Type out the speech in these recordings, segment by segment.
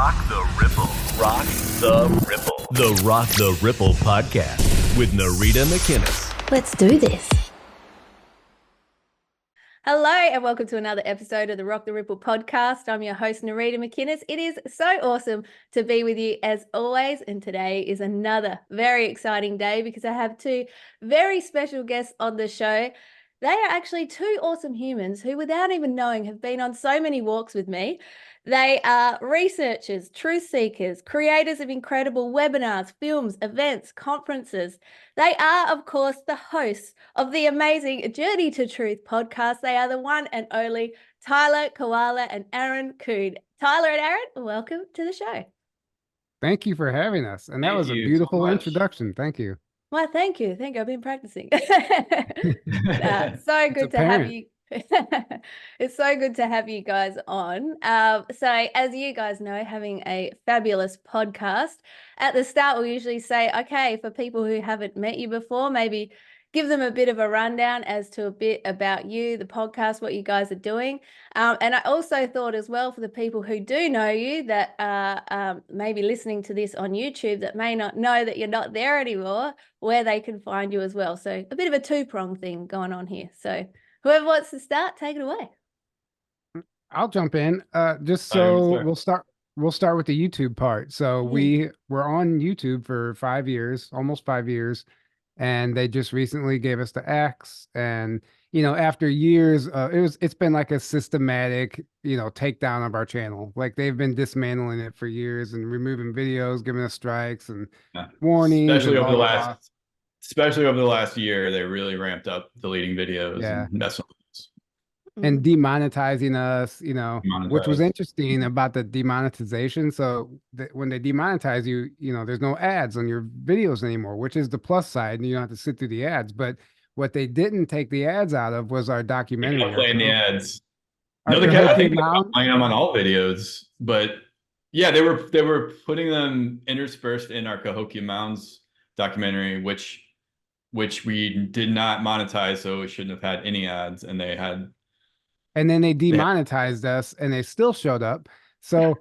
Rock the Ripple. Rock the Ripple. The Rock the Ripple podcast with Narita McInnes. Let's do this. Hello and welcome to another episode of the Rock the Ripple podcast. I'm your host, Narita McInnes. It is so awesome to be with you as always. And today is another very exciting day because I have two very special guests on the show. They are actually two awesome humans who, without even knowing, have been on so many walks with me. They are researchers, truth seekers, creators of incredible webinars, films, events, conferences. They are, of course, the hosts of the amazing Journey to Truth podcast. They are the one and only Tyler, Kiwala, and Aaron Kuhn. Tyler and Aaron, welcome to the show. Thank you for having us. And that Thank was a you beautiful so much. introduction. Thank you. Well, thank you. I've been practicing. So good to have you. It's so good to have you guys on. So as you guys know, having a fabulous podcast, at the start we'll usually say, okay, for people who haven't met you before, maybe give them a bit of a rundown as to a bit about you, the podcast, what you guys are doing. And I also thought as well for the people who do know you that are maybe listening to this on YouTube that may not know that you're not there anymore, where they can find you as well. So a bit of a two-pronged thing going on here. So whoever wants to start, take it away. I'll jump in. Just All right, so we'll start with the YouTube part. So we were on YouTube for 5 years, almost 5 years. And they just recently gave us the X. And, you know, after years, it's been like a systematic, takedown of our channel. Like they've been dismantling it for years and removing videos, giving us strikes and warnings. Especially and over blah, the blah, last, especially over the last year, they really ramped up deleting videos and messing with us. and demonetizing us, which was Demonetized. interesting about the demonetization. So when they demonetize you, there's no ads on your videos anymore, which is the plus side, and you don't have to sit through the ads. But what they didn't take the ads out of was our They documentary. kept playing the ads. Our No, I think they Cahokia kept playing them on all videos, but yeah, they were putting them interspersed in our Cahokia Mounds documentary, which we did not monetize, so it shouldn't have had any ads, and they had. And then they demonetized us and they still showed up. So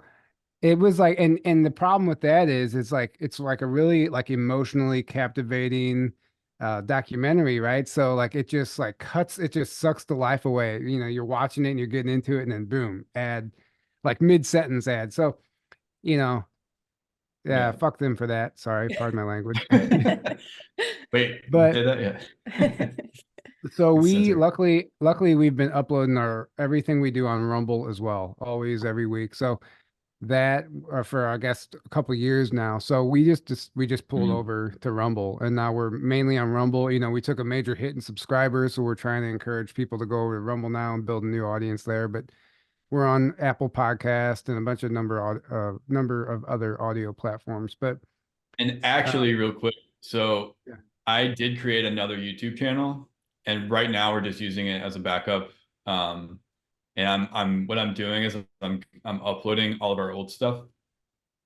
it was like, and the problem with that is it's like a really like emotionally captivating documentary, right? So like it just sucks the life away. You're watching it and you're getting into it and then boom, ad, like mid-sentence ad. So, fuck them for that. Sorry, pardon my language. Wait, but did that? Yeah. So we luckily we've been uploading everything we do on Rumble as well, always every week. So that for I guess a couple of years now. So we just pulled over to Rumble, and now we're mainly on Rumble. We took a major hit in subscribers, so we're trying to encourage people to go over to Rumble now and build a new audience there. But we're on Apple Podcast and a bunch of number of other audio platforms. And actually, real quick, so I did create another YouTube channel. And right now we're just using it as a backup. And what I'm doing is I'm uploading all of our old stuff,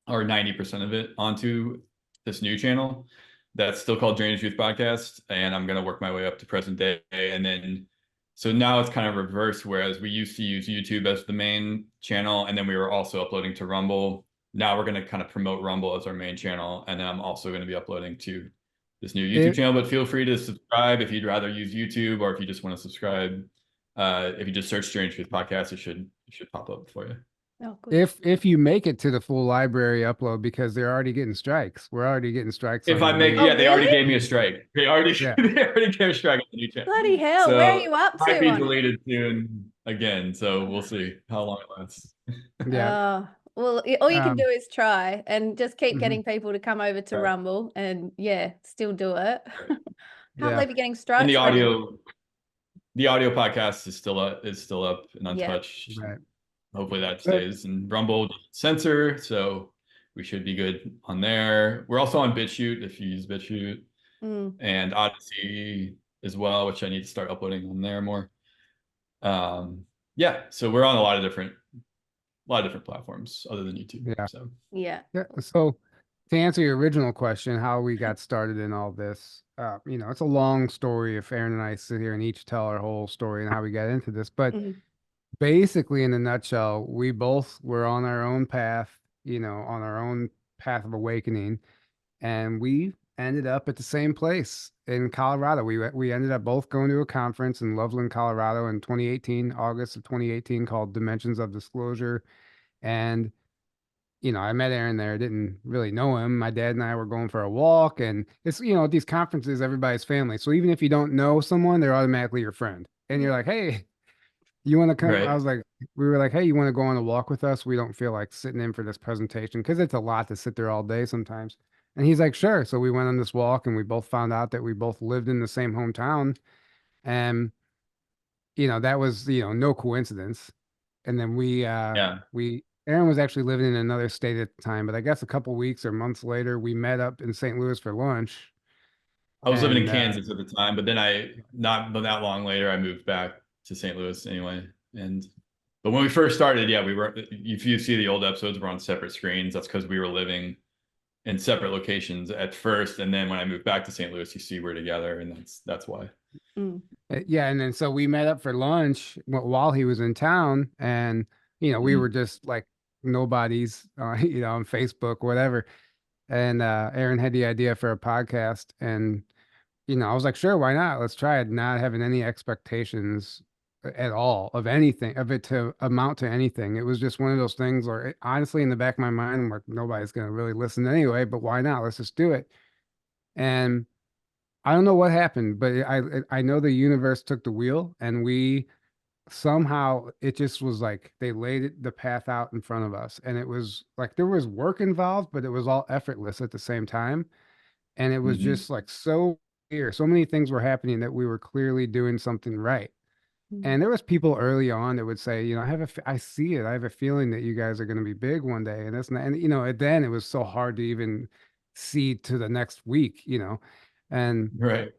or 90% of it, onto this new channel that's still called Journey to Truth Podcast. And I'm gonna work my way up to present day. And then so now it's kind of reversed, whereas we used to use YouTube as the main channel, and then we were also uploading to Rumble. Now we're gonna kind of promote Rumble as our main channel, and then I'm also gonna be uploading to this new YouTube channel. But feel free to subscribe if you'd rather use YouTube, or if you just want to subscribe. If you just search Journey to Truth Podcast, it should pop up for you. Oh, good. If you make it to the full library upload, because they're already getting strikes. We're already getting strikes. If I make, they already gave me a strike. They already gave a strike on the new channel. Bloody hell, So where are you up to? Might be deleted soon again, so we'll see how long it lasts. Yeah. Well, all you can do is try and just keep getting people to come over to Rumble and still do it. Can't believe you're getting strikes. And the audio podcast is still up and untouched. Right. Hopefully that stays. And Rumble doesn't censor, so we should be good on there. We're also on BitChute if you use BitChute, and Odyssey as well, which I need to start uploading on there more. So we're on a lot of different platforms other than YouTube. So to answer your original question, how we got started in all this, it's a long story if Aaron and I sit here and each tell our whole story and how we got into this. But basically, in a nutshell, we both were on our own path. on our own path of awakening. And we ended up at the same place in Colorado. We ended up both going to a conference in Loveland, Colorado in 2018, August of 2018, called Dimensions of Disclosure. And I met Aaron there, didn't really know him. My dad and I were going for a walk, and it's, at these conferences, everybody's family. So even if you don't know someone, they're automatically your friend. And you're like, hey, you want to come? Right. We were like, hey, you want to go on a walk with us? We don't feel like sitting in for this presentation because it's a lot to sit there all day sometimes. And he's like, sure. So we went on this walk, and we both found out that we both lived in the same hometown. And, that was, no coincidence. And then Aaron was actually living in another state at the time, but I guess a couple weeks or months later, we met up in St. Louis for lunch. I was living in Kansas at the time, but then not that long later, I moved back to St. Louis anyway. But when we first started, we were, if you see the old episodes, we're on separate screens. That's because we were living in separate locations at first. And then when I moved back to St. Louis, you see we're together, and that's why. Yeah. And then so we met up for lunch while he was in town, and we were just like nobodies, on Facebook, whatever. And Aaron had the idea for a podcast, and I was like, sure, why not? Let's try it. Not having any expectations at all of anything, of it to amount to anything. It was just one of those things where, honestly, in the back of my mind, I'm like, nobody's going to really listen anyway, but why not? Let's just do it. And I don't know what happened, but I know the universe took the wheel, and we somehow, it just was like they laid the path out in front of us, and it was like there was work involved, but it was all effortless at the same time. And it was just like so clear. So many things were happening that we were clearly doing something right. And there was people early on that would say, I see it. I have a feeling that you guys are going to be big one day. And that's not, and then it was so hard to even see to the next week, and right.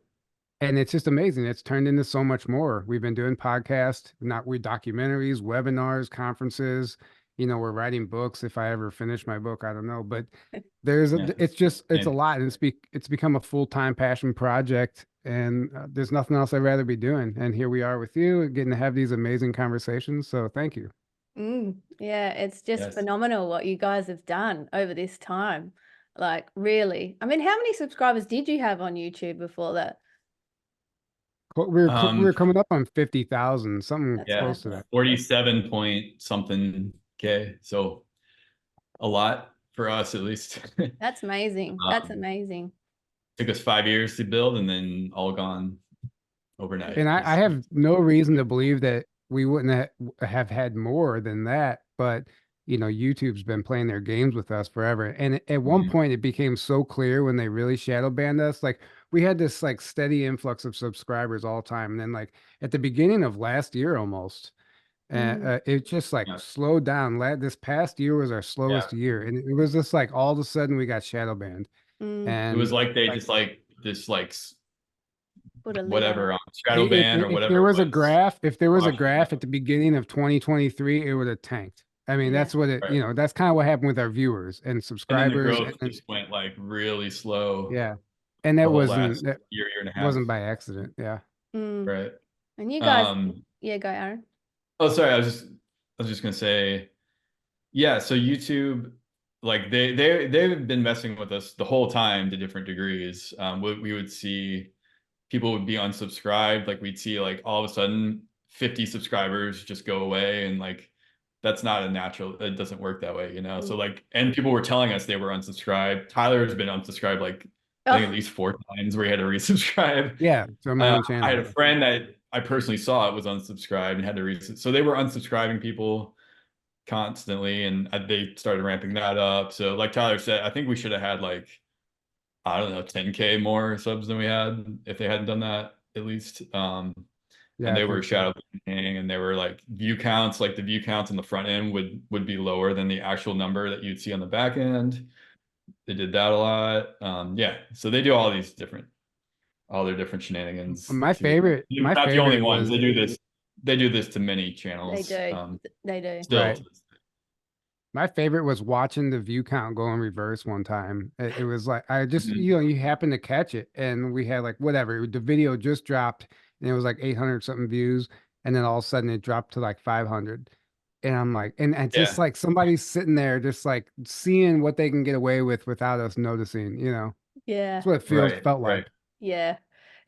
And it's just amazing. It's turned into so much more. We've been doing podcasts, documentaries, webinars, conferences. We're writing books. If I ever finish my book, I don't know. But it's a lot. And it's become a full-time passion project. And there's nothing else I'd rather be doing. And here we are with you, getting to have these amazing conversations. So thank you. Yeah, it's just phenomenal what you guys have done over this time. Like, really. I mean, how many subscribers did you have on YouTube before that? We were coming up on 50,000, something close to that. 47 point something K. So a lot for us, at least. That's amazing. That's amazing. Took us 5 years to build, and then all gone overnight. And I have no reason to believe that we wouldn't have had more than that. But, YouTube's been playing their games with us forever. And at one point, it became so clear when they really shadow banned us. Like, we had this like steady influx of subscribers all the time. And then like at the beginning of last year, almost, it just like slowed down. This past year was our slowest year. And it was just like, all of a sudden we got shadow banned. And it was like they just like this, like whatever, shadow ban or whatever. If there was a graph at the beginning of 2023, it would have tanked. I mean, that's what it, that's kind of what happened with our viewers and subscribers. And the growth just went like really slow. Yeah. And that wasn't year and a half. Wasn't by accident. Yeah. Right. And you guys, go Aaron. Oh, sorry. I was just gonna say, so YouTube, like they've been messing with us the whole time to different degrees. We would see people would be unsubscribed. Like we'd see like all of a sudden 50 subscribers just go away, and like that's not a natural, it doesn't work that way, So like, and people were telling us they were unsubscribed. Tyler's been unsubscribed like I think at least 4 times where he had to resubscribe. Yeah. So my own channel. I had a friend that I personally saw it was unsubscribed and had to resubscribe. So they were unsubscribing people constantly, and they started ramping that up. So like Tyler said, I think we should have had like, I don't know, 10K more subs than we had if they hadn't done that at least. And they were shadow banning, and they were like view counts, like the view counts in the front end would be lower than the actual number that you'd see on the back end. They did that a lot. So they do all their different shenanigans. My favorite not the only ones. They do this to many channels. They do. They do. Still. Right. My favorite was watching the view count go in reverse one time. It was like, I just, you happen to catch it, and we had like, whatever, the video just dropped and it was like 800 something views. And then all of a sudden it dropped to like 500. And I'm like, and just like somebody's sitting there, just like seeing what they can get away with without us noticing, you know. Yeah. That's what it felt like. Yeah.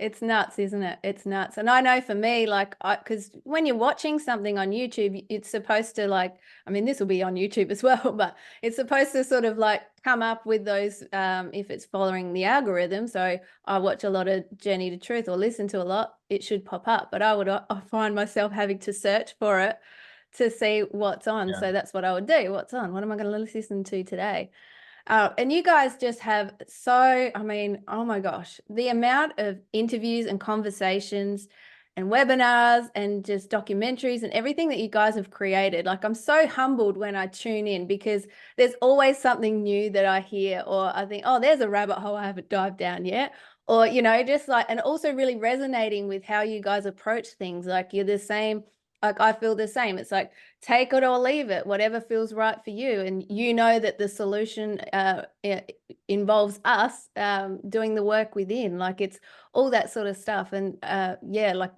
It's nuts, isn't it? It's nuts. And I know for me, like, because when you're watching something on YouTube, it's supposed to, like, I mean, this will be on YouTube as well, but it's supposed to sort of like come up with those, if it's following the algorithm. So I watch a lot of Journey to Truth or listen to a lot, it should pop up. But I find myself having to search for it to see what's on. Yeah. So that's what I would do. What's on? What am I going to listen to today? And you guys just have I mean, oh my gosh, the amount of interviews and conversations and webinars and just documentaries and everything that you guys have created. Like, I'm so humbled when I tune in because there's always something new that I hear, or I think, oh, there's a rabbit hole I haven't dived down yet. Or, you know, just like, and also really resonating with how you guys approach things. Like, you're the same. Like, I feel the same. It's like, take it or leave it, whatever feels right for you. And you know that the solution involves us doing the work within. Like, it's all that sort of stuff. And yeah, like,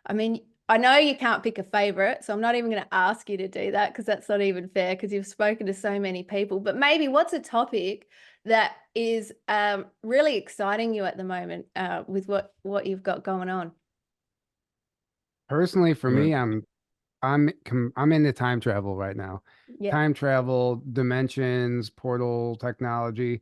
I mean, I know you can't pick a favorite, so I'm not even going to ask you to do that because that's not even fair because you've spoken to so many people. But maybe what's a topic that is really exciting you at the moment with what you've got going on? Personally, for me, I'm into time travel right now. Yeah. Time travel, dimensions, portal technology,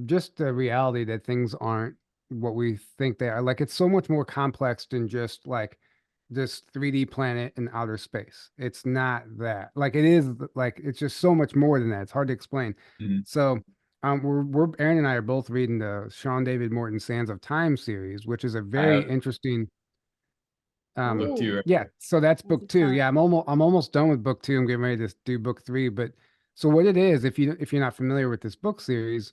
just the reality that things aren't what we think they are. Like, it's so much more complex than just like this 3D planet in outer space. It's not that. Like, it is like it's just so much more than that. It's hard to explain. So we're Aaron and I are both reading the Sean David Morton Sands of Time series, which is a very interesting book 2, right? yeah, so that's book 2. Time. Yeah, I'm almost done with book 2. I'm getting ready to do book 3. But so what it is, if you're not familiar with this book series,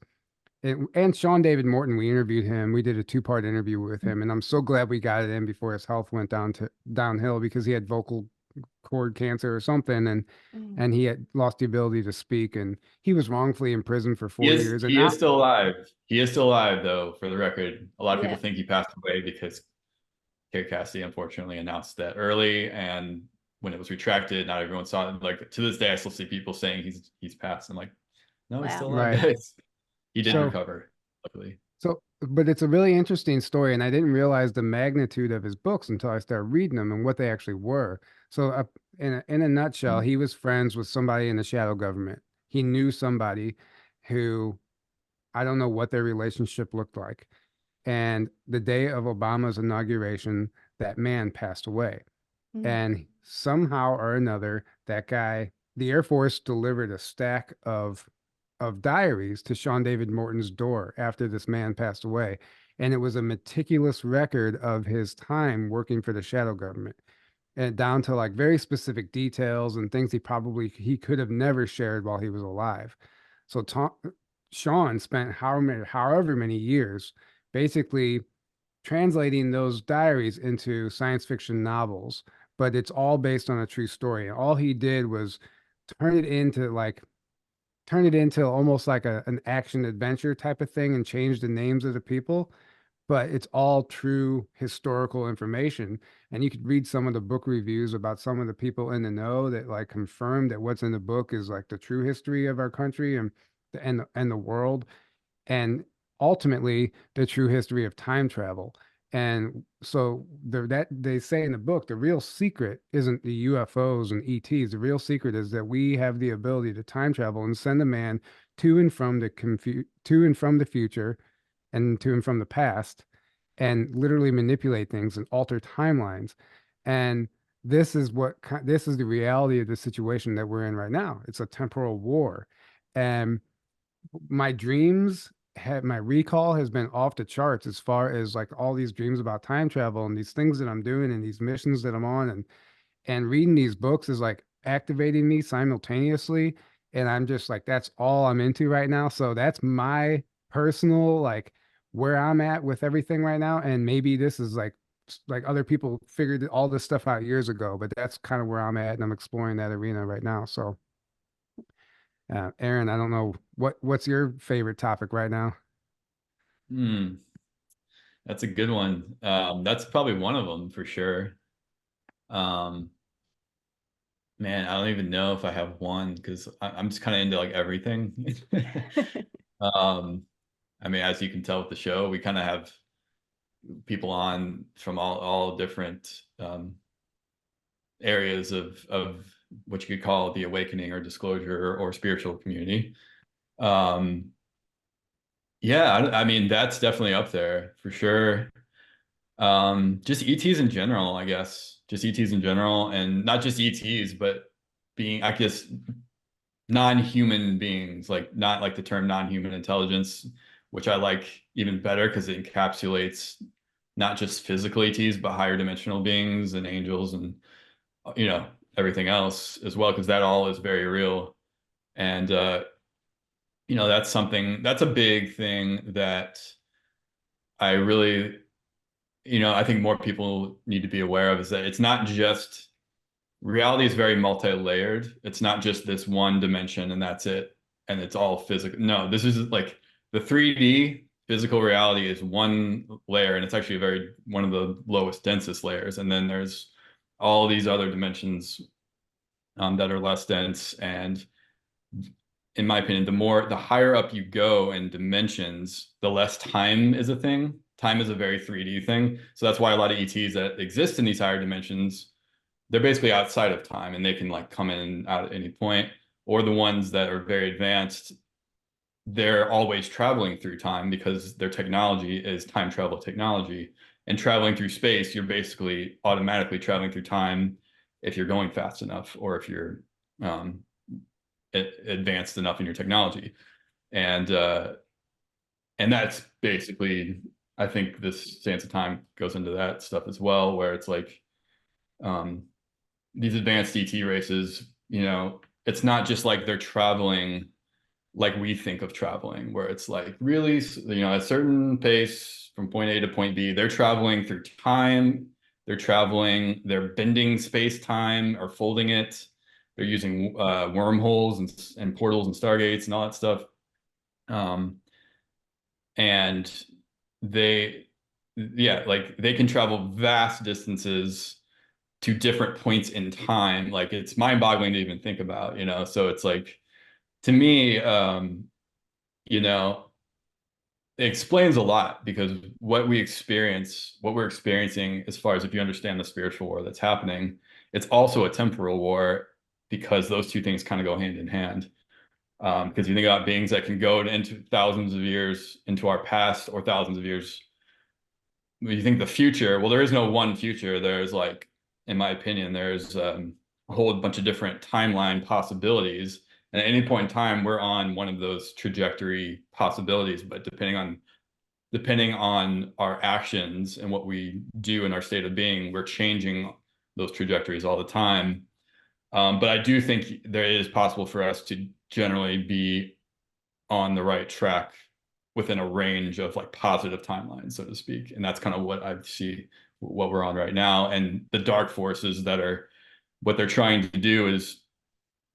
and Sean David Morton, we interviewed him. We did a 2-part interview with him, and I'm so glad we got it in before his health went downhill because he had vocal cord cancer or something, and he had lost the ability to speak, and he was wrongfully imprisoned for 4 years. And He is still alive. He is still alive, though, for the record. A lot of people Yeah. think he passed away because Kerry Cassidy unfortunately announced that early, and when it was retracted, not everyone saw it. Like, to this day, I still see people saying he's passed. I'm like, no, he's still alive, Right. guys. He did recover, luckily. So, but it's a really interesting story, and I didn't realize the magnitude of his books until I started reading them and what they actually were. So, in a nutshell, he was friends with somebody in the shadow government. He knew somebody who, I don't know what their relationship looked like. And the day of Obama's inauguration, that man passed away. And somehow or another, that guy, the Air Force delivered a stack of diaries to Sean David Morton's door after this man passed away. And it was a meticulous record of his time working for the shadow government, and down to like very specific details and things he could have never shared while he was alive. So Sean spent however many years basically translating those diaries into science fiction novels, but it's all based on a true story. And all he did was turn it into almost like an action adventure type of thing and change the names of the people, but it's all true historical information. And you could read some of the book reviews about some of the people in the know that like confirm that what's in the book is like the true history of our country and the world, and ultimately the true history of time travel. And so that they say in the book, the real secret isn't the UFOs and ETs. The real secret is that we have the ability to time travel and send a man to and from the future and to and from the past, and literally manipulate things and alter timelines. And this is the reality of the situation that we're in right now. It's a temporal war. And my recall has been off the charts as far as like all these dreams about time travel and these things that I'm doing and these missions that I'm on, and reading these books is like activating me simultaneously. And I'm just like, that's all I'm into right now. So that's my personal, like, where I'm at with everything right now. And maybe this is like other people figured all this stuff out years ago, but that's kind of where I'm at, and I'm exploring that arena right now. So Aaron, I don't know what's your favorite topic right now? That's a good one. That's probably one of them for sure. Man, I don't even know if I have one, because I'm just kind of into like everything. I mean, as you can tell with the show, we kind of have people on from all different areas of what you could call the awakening or disclosure or spiritual community. Um, yeah, I mean, that's definitely up there for sure. Just ETs in general, I guess. Just ETs in general, and not just ETs, but being, I guess, non-human beings, like not like the term non-human intelligence, which I like even better because it encapsulates not just physical ETs, but higher dimensional beings and angels and everything else as well, because that all is very real. And that's a big thing that I really, I think more people need to be aware of, is that it's not just reality is very multi-layered. It's not just this one dimension and that's it, and it's all physical. No, this is like the 3D physical reality is one layer, and it's actually one of the lowest, densest layers. And then there's all these other dimensions that are less dense. And in my opinion, the higher up you go in dimensions, the less time is a thing. Time is a very 3D thing. So that's why a lot of ETs that exist in these higher dimensions, they're basically outside of time, and they can like come in and out at any point. Or the ones that are very advanced, they're always traveling through time because their technology is time travel technology. And traveling through space, you're basically automatically traveling through time if you're going fast enough, or if you're advanced enough in your technology. And that's basically, I think this Sands of Time goes into that stuff as well, where it's like these advanced ET races, it's not just like they're traveling like we think of traveling, where it's like really, a certain pace from point A to point B. They're traveling through time. They're bending space-time or folding it. They're using wormholes and portals and stargates and all that stuff. And like they can travel vast distances to different points in time. Like it's mind-boggling to even think about, so it's like, to me, it explains a lot, because what we're experiencing, as far as if you understand the spiritual war that's happening, it's also a temporal war, because those two things kind of go hand in hand. Because you think about beings that can go into thousands of years into our past, or thousands of years. When you think the future, well, there is no one future. There's like, in my opinion, there's a whole bunch of different timeline possibilities. And at any point in time, we're on one of those trajectory possibilities. But depending on our actions and what we do in our state of being, we're changing those trajectories all the time. But I do think there is possible for us to generally be on the right track within a range of like positive timelines, so to speak. And that's kind of what I see what we're on right now. And the dark forces what they're trying to do is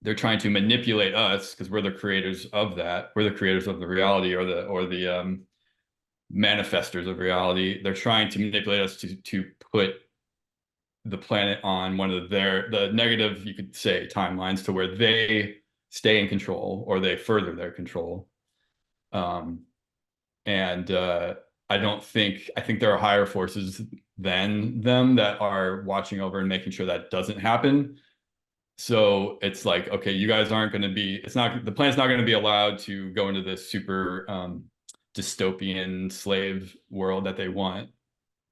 they're trying to manipulate us, because we're the creators of that. We're the creators of the reality, or the manifestors of reality. They're trying to manipulate us to put the planet on one of the negative, you could say, timelines, to where they stay in control, or they further their control. I think there are higher forces than them that are watching over and making sure that doesn't happen. So it's like, okay, you guys aren't going to be, the planet's not going to be allowed to go into this super dystopian slave world that they want.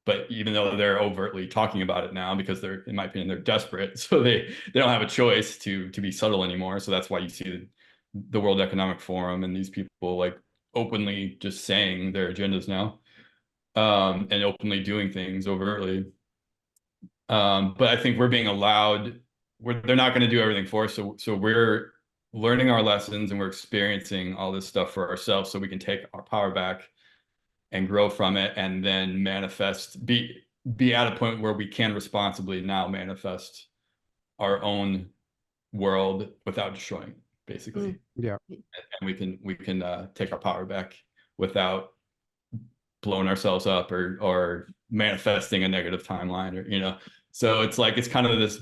But even though they're overtly talking about it now, because in my opinion, they're desperate, so they don't have a choice to be subtle anymore. So that's why you see the World Economic Forum and these people like openly just saying their agendas now, and openly doing things overtly. But I think we're being allowed. They're not going to do everything for us, so we're learning our lessons, and we're experiencing all this stuff for ourselves, so we can take our power back and grow from it, and then be at a point where we can responsibly now manifest our own world without destroying it, basically. Yeah. And we can take our power back without blowing ourselves up, or manifesting a negative timeline, or so it's like, it's kind of this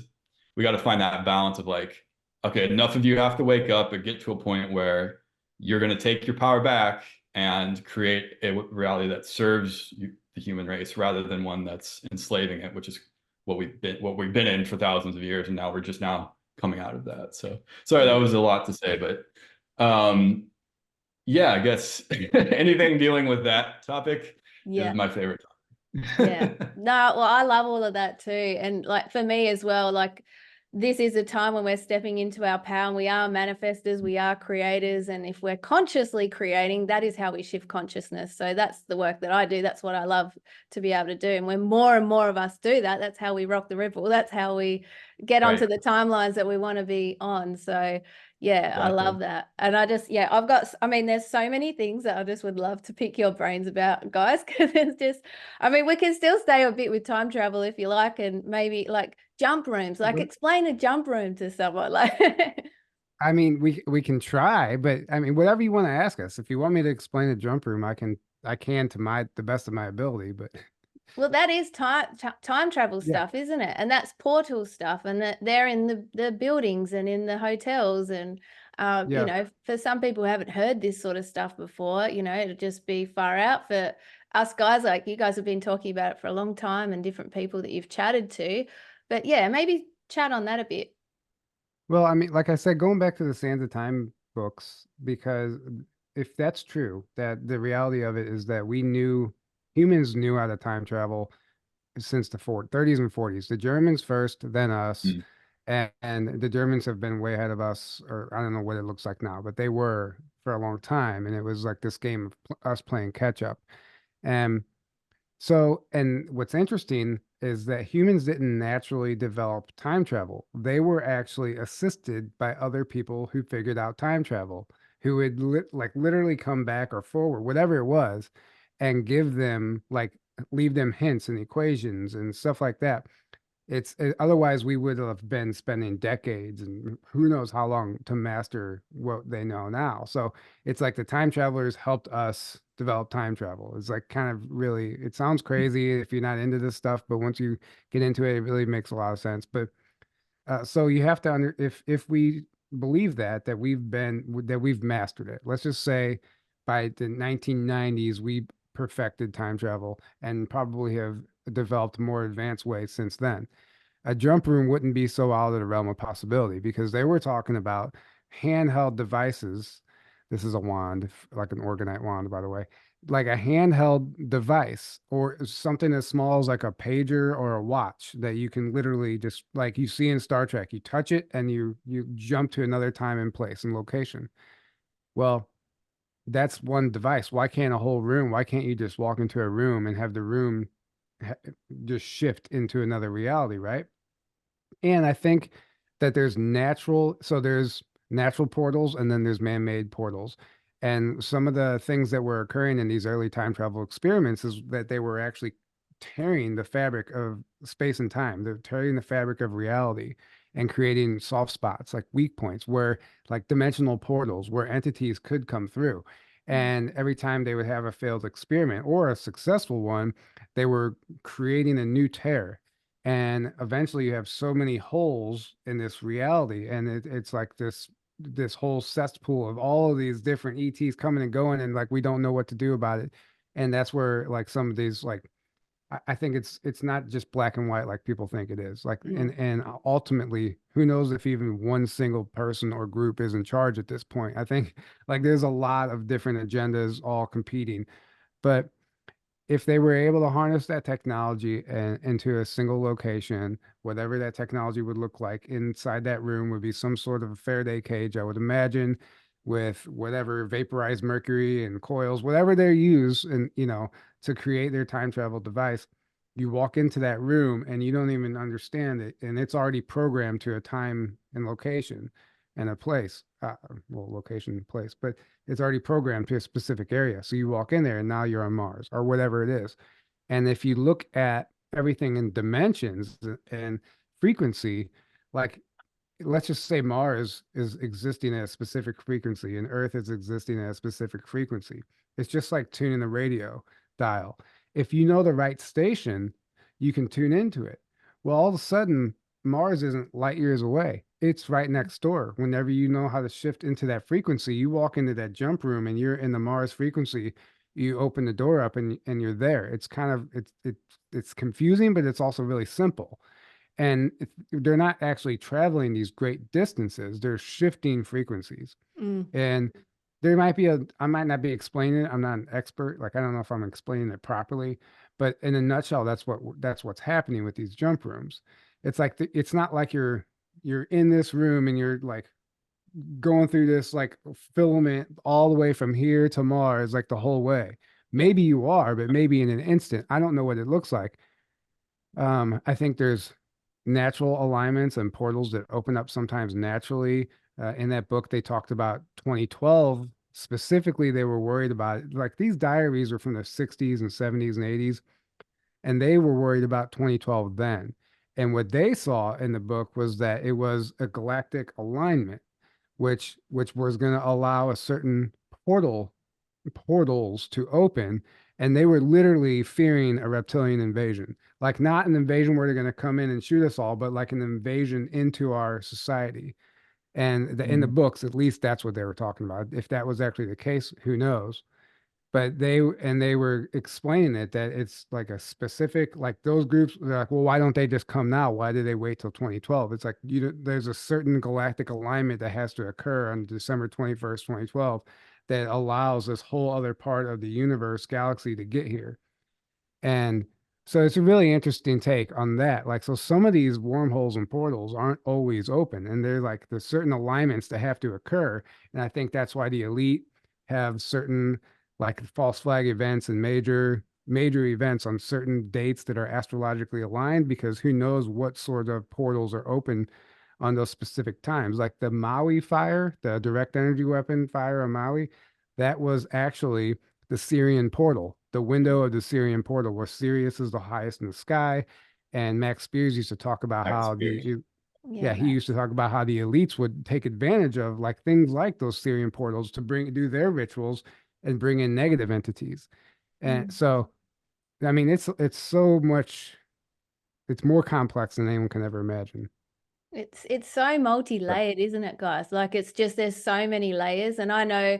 we got to find that balance of like, okay, enough of you have to wake up and get to a point where you're going to take your power back and create a reality that serves the human race rather than one that's enslaving it, which is what we've been in for thousands of years, and now we're just now coming out of that. So sorry, that was a lot to say, but yeah, I guess anything dealing with that topic is my favorite topic. Yeah. No, well, I love all of that too. And like for me as well, like this is a time when we're stepping into our power, and we are manifestors, we are creators. And if we're consciously creating, that is how we shift consciousness. So that's the work that I do. That's what I love to be able to do. And when more and more of us do that, that's how we rock the ripple. That's how we get onto the timelines that we want to be on. So yeah, exactly. I love that. And I mean, there's so many things that I just would love to pick your brains about, guys, because it's just, I mean, we can still stay a bit with time travel if you like, and maybe like jump rooms, like explain a jump room to someone. Like, I mean, we can try, but I mean, whatever you want to ask us. If you want me to explain a jump room, I can to the best of my ability, but well, that is time travel stuff, isn't it? And that's portal stuff, and they're in the buildings and in the hotels, and you know, for some people who haven't heard this sort of stuff before, you know, it'd just be far out. For us guys, like you guys have been talking about it for a long time, and different people that you've chatted to, but yeah, maybe chat on that a bit. Well, I mean, like I said, going back to the Sands of Time books, because if that's true, that the reality of it is that humans knew how to time travel since the 30s and 40s. The Germans first, then us. And the Germans have been way ahead of us, or I don't know what it looks like now, but they were for a long time. And it was like this game of us playing catch up. And and what's interesting is that humans didn't naturally develop time travel. They were actually assisted by other people who figured out time travel, who would literally come back or forward, whatever it was, and leave them hints and equations and stuff like that. Otherwise we would have been spending decades and who knows how long to master what they know now. So it's like the time travelers helped us develop time travel. It's like kind of really, it sounds crazy if you're not into this stuff, but once you get into it, it really makes a lot of sense. But so you have to if we believe that we've mastered it. Let's just say by the 1990s we perfected time travel and probably have developed more advanced ways since then. A jump room wouldn't be so out of the realm of possibility because they were talking about handheld devices. This is a wand, like an orgonite wand, by the way, like a handheld device or something as small as like a pager or a watch that you can literally just like you see in Star Trek, you touch it and you jump to another time and place and location. Well, that's one device. Why can't a whole room? Why can't you just walk into a room and have the room just shift into another reality, right? And I think that there's natural portals and then there's man-made portals. And some of the things that were occurring in these early time travel experiments is that they were actually tearing the fabric of space and time. They're tearing the fabric of reality and creating soft spots, like weak points, where like dimensional portals where entities could come through. And every time they would have a failed experiment or a successful one, they were creating a new tear. And eventually you have so many holes in this reality. And it's like this whole cesspool of all of these different ETs coming and going, and like we don't know what to do about it. And that's where like some of these like I think it's not just black and white like people think it is. Like and ultimately, who knows if even one single person or group is in charge at this point. I think like there's a lot of different agendas all competing. But if they were able to harness that technology and into a single location, whatever that technology would look like, inside that room would be some sort of a Faraday cage, I would imagine, with whatever vaporized mercury and coils, whatever they use, and to create their time travel device. You walk into that room and you don't even understand it, and it's already programmed to a time and location and a place, location and place, but it's already programmed to a specific area. So you walk in there and now you're on Mars or whatever it is. And if you look at everything in dimensions and frequency, like let's just say Mars is existing at a specific frequency and Earth is existing at a specific frequency. It's just like tuning the radio dial. If you know the right station, you can tune into it. Well, all of a sudden, Mars isn't light years away. It's right next door. Whenever you know how to shift into that frequency, you walk into that jump room and you're in the Mars frequency. You open the door up and you're there. It's kind of it's confusing, but it's also really simple. And they're not actually traveling these great distances. They're shifting frequencies. And there might be I might not be explaining it. I'm not an expert. Like, I don't know if I'm explaining it properly, but in a nutshell, that's what's happening with these jump rooms. It's like it's not like you're in this room and you're like going through this like filament all the way from here to Mars, like the whole way. Maybe you are, but maybe in an instant. I don't know what it looks like. I think there's natural alignments and portals that open up sometimes naturally. In that book, they talked about 2012 specifically. They were worried about it. Like, these diaries are from the 60s and 70s and 80s, and they were worried about 2012 then. And what they saw in the book was that it was a galactic alignment, which was going to allow a certain portals to open, and they were literally fearing a reptilian invasion. Like, not an invasion where they're going to come in and shoot us all, but like an invasion into our society. And in the books, at least, that's what they were talking about. If that was actually the case, who knows? But they were explaining it, that it's like a specific, like, those groups, they're like, well, why don't they just come now? Why did they wait till 2012? It's like, there's a certain galactic alignment that has to occur on December 21st, 2012, that allows this whole other part of the universe, galaxy, to get here. And so it's a really interesting take on that. Like, so some of these wormholes and portals aren't always open, and they're like, there's certain alignments that have to occur. And I think that's why the elite have certain, like, false flag events and major events on certain dates that are astrologically aligned, because who knows what sort of portals are open on those specific times. Like the Maui fire, the direct energy weapon fire on Maui, that was actually the Sirian portal, the window of the Sirian portal, where Sirius is the highest in the sky. And Max Spears used to talk about how he used to talk about how the elites would take advantage of like things like those Sirian portals to do their rituals and bring in negative entities. And so, I mean, it's so much, it's more complex than anyone can ever imagine. It's so multi-layered, isn't it, guys? Like, it's just, there's so many layers. And I know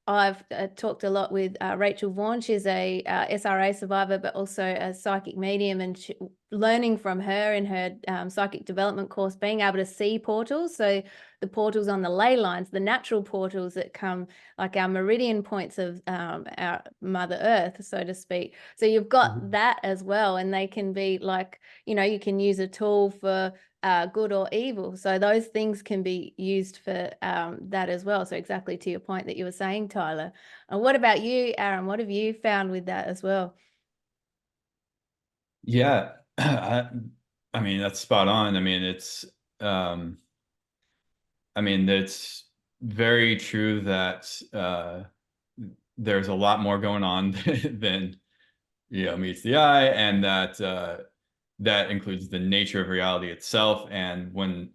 I've talked a lot with Rachel Vaughan. She's a SRA survivor, but also a psychic medium, and learning from her in her psychic development course, being able to see portals. So the portals on the ley lines, the natural portals that come, like our meridian points of our Mother Earth, so to speak. So you've got that as well, and they can be like, you can use a tool for good or evil. So those things can be used for that as well. So exactly to your point that you were saying, Tyler. And what about you, Aaron? What have you found with that as well? Yeah, I mean, that's spot on. I mean, it's very true that there's a lot more going on than meets the eye, and that includes the nature of reality itself. And when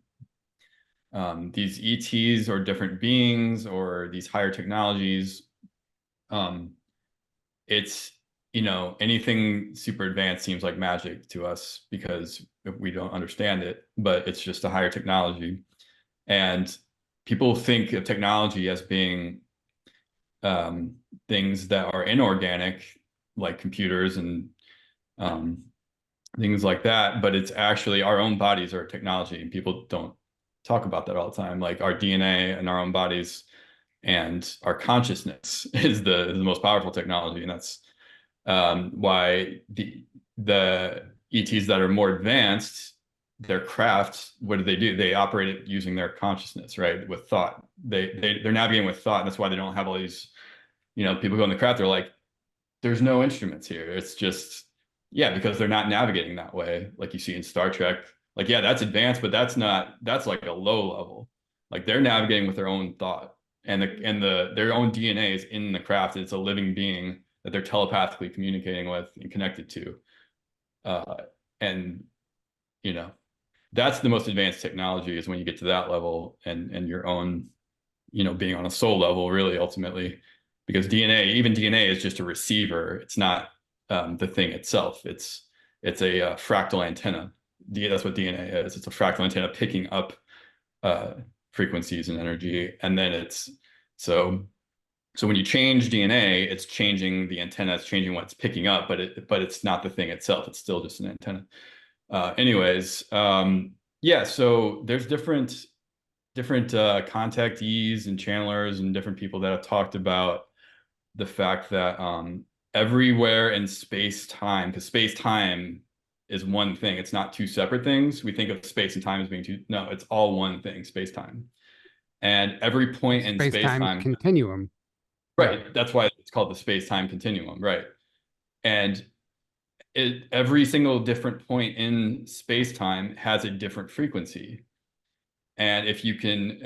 these ETs or different beings or these higher technologies, it's, anything super advanced seems like magic to us because we don't understand it, but it's just a higher technology. And people think of technology as being things that are inorganic, like computers and things like that, but it's actually our own bodies are technology, and people don't talk about that all the time. Like, our DNA and our own bodies and our consciousness is the most powerful technology, and that's why the ETs that are more advanced, their craft, what do? They operate it using their consciousness, right? With thought. They're navigating with thought, and that's why they don't have all these, people go in the craft, they're like, there's no instruments here. It's just, because they're not navigating that way, like you see in Star Trek. Like, that's advanced, but that's like a low level. Like, they're navigating with their own thought, and their own DNA is in the craft. It's a living being that they're telepathically communicating with and connected to. And that's the most advanced technology, is when you get to that level, and your own, being on a soul level, really, ultimately, because even DNA is just a receiver. It's not the thing itself. It's a fractal antenna, that's what DNA is. It's a fractal antenna picking up frequencies and energy, and then it's so when you change DNA, it's changing the antenna, it's changing what it's picking up, but it's not the thing itself. It's still just an antenna. Yeah. So there's different contactees and channelers and different people that have talked about the fact that everywhere in space-time, because space-time is one thing, it's not two separate things. We think of space and time as being two. No, it's all one thing, space-time. And every point in space-time continuum. Right. Yeah. That's why it's called the space-time continuum. Right. And every single different point in space-time has a different frequency. And if you can,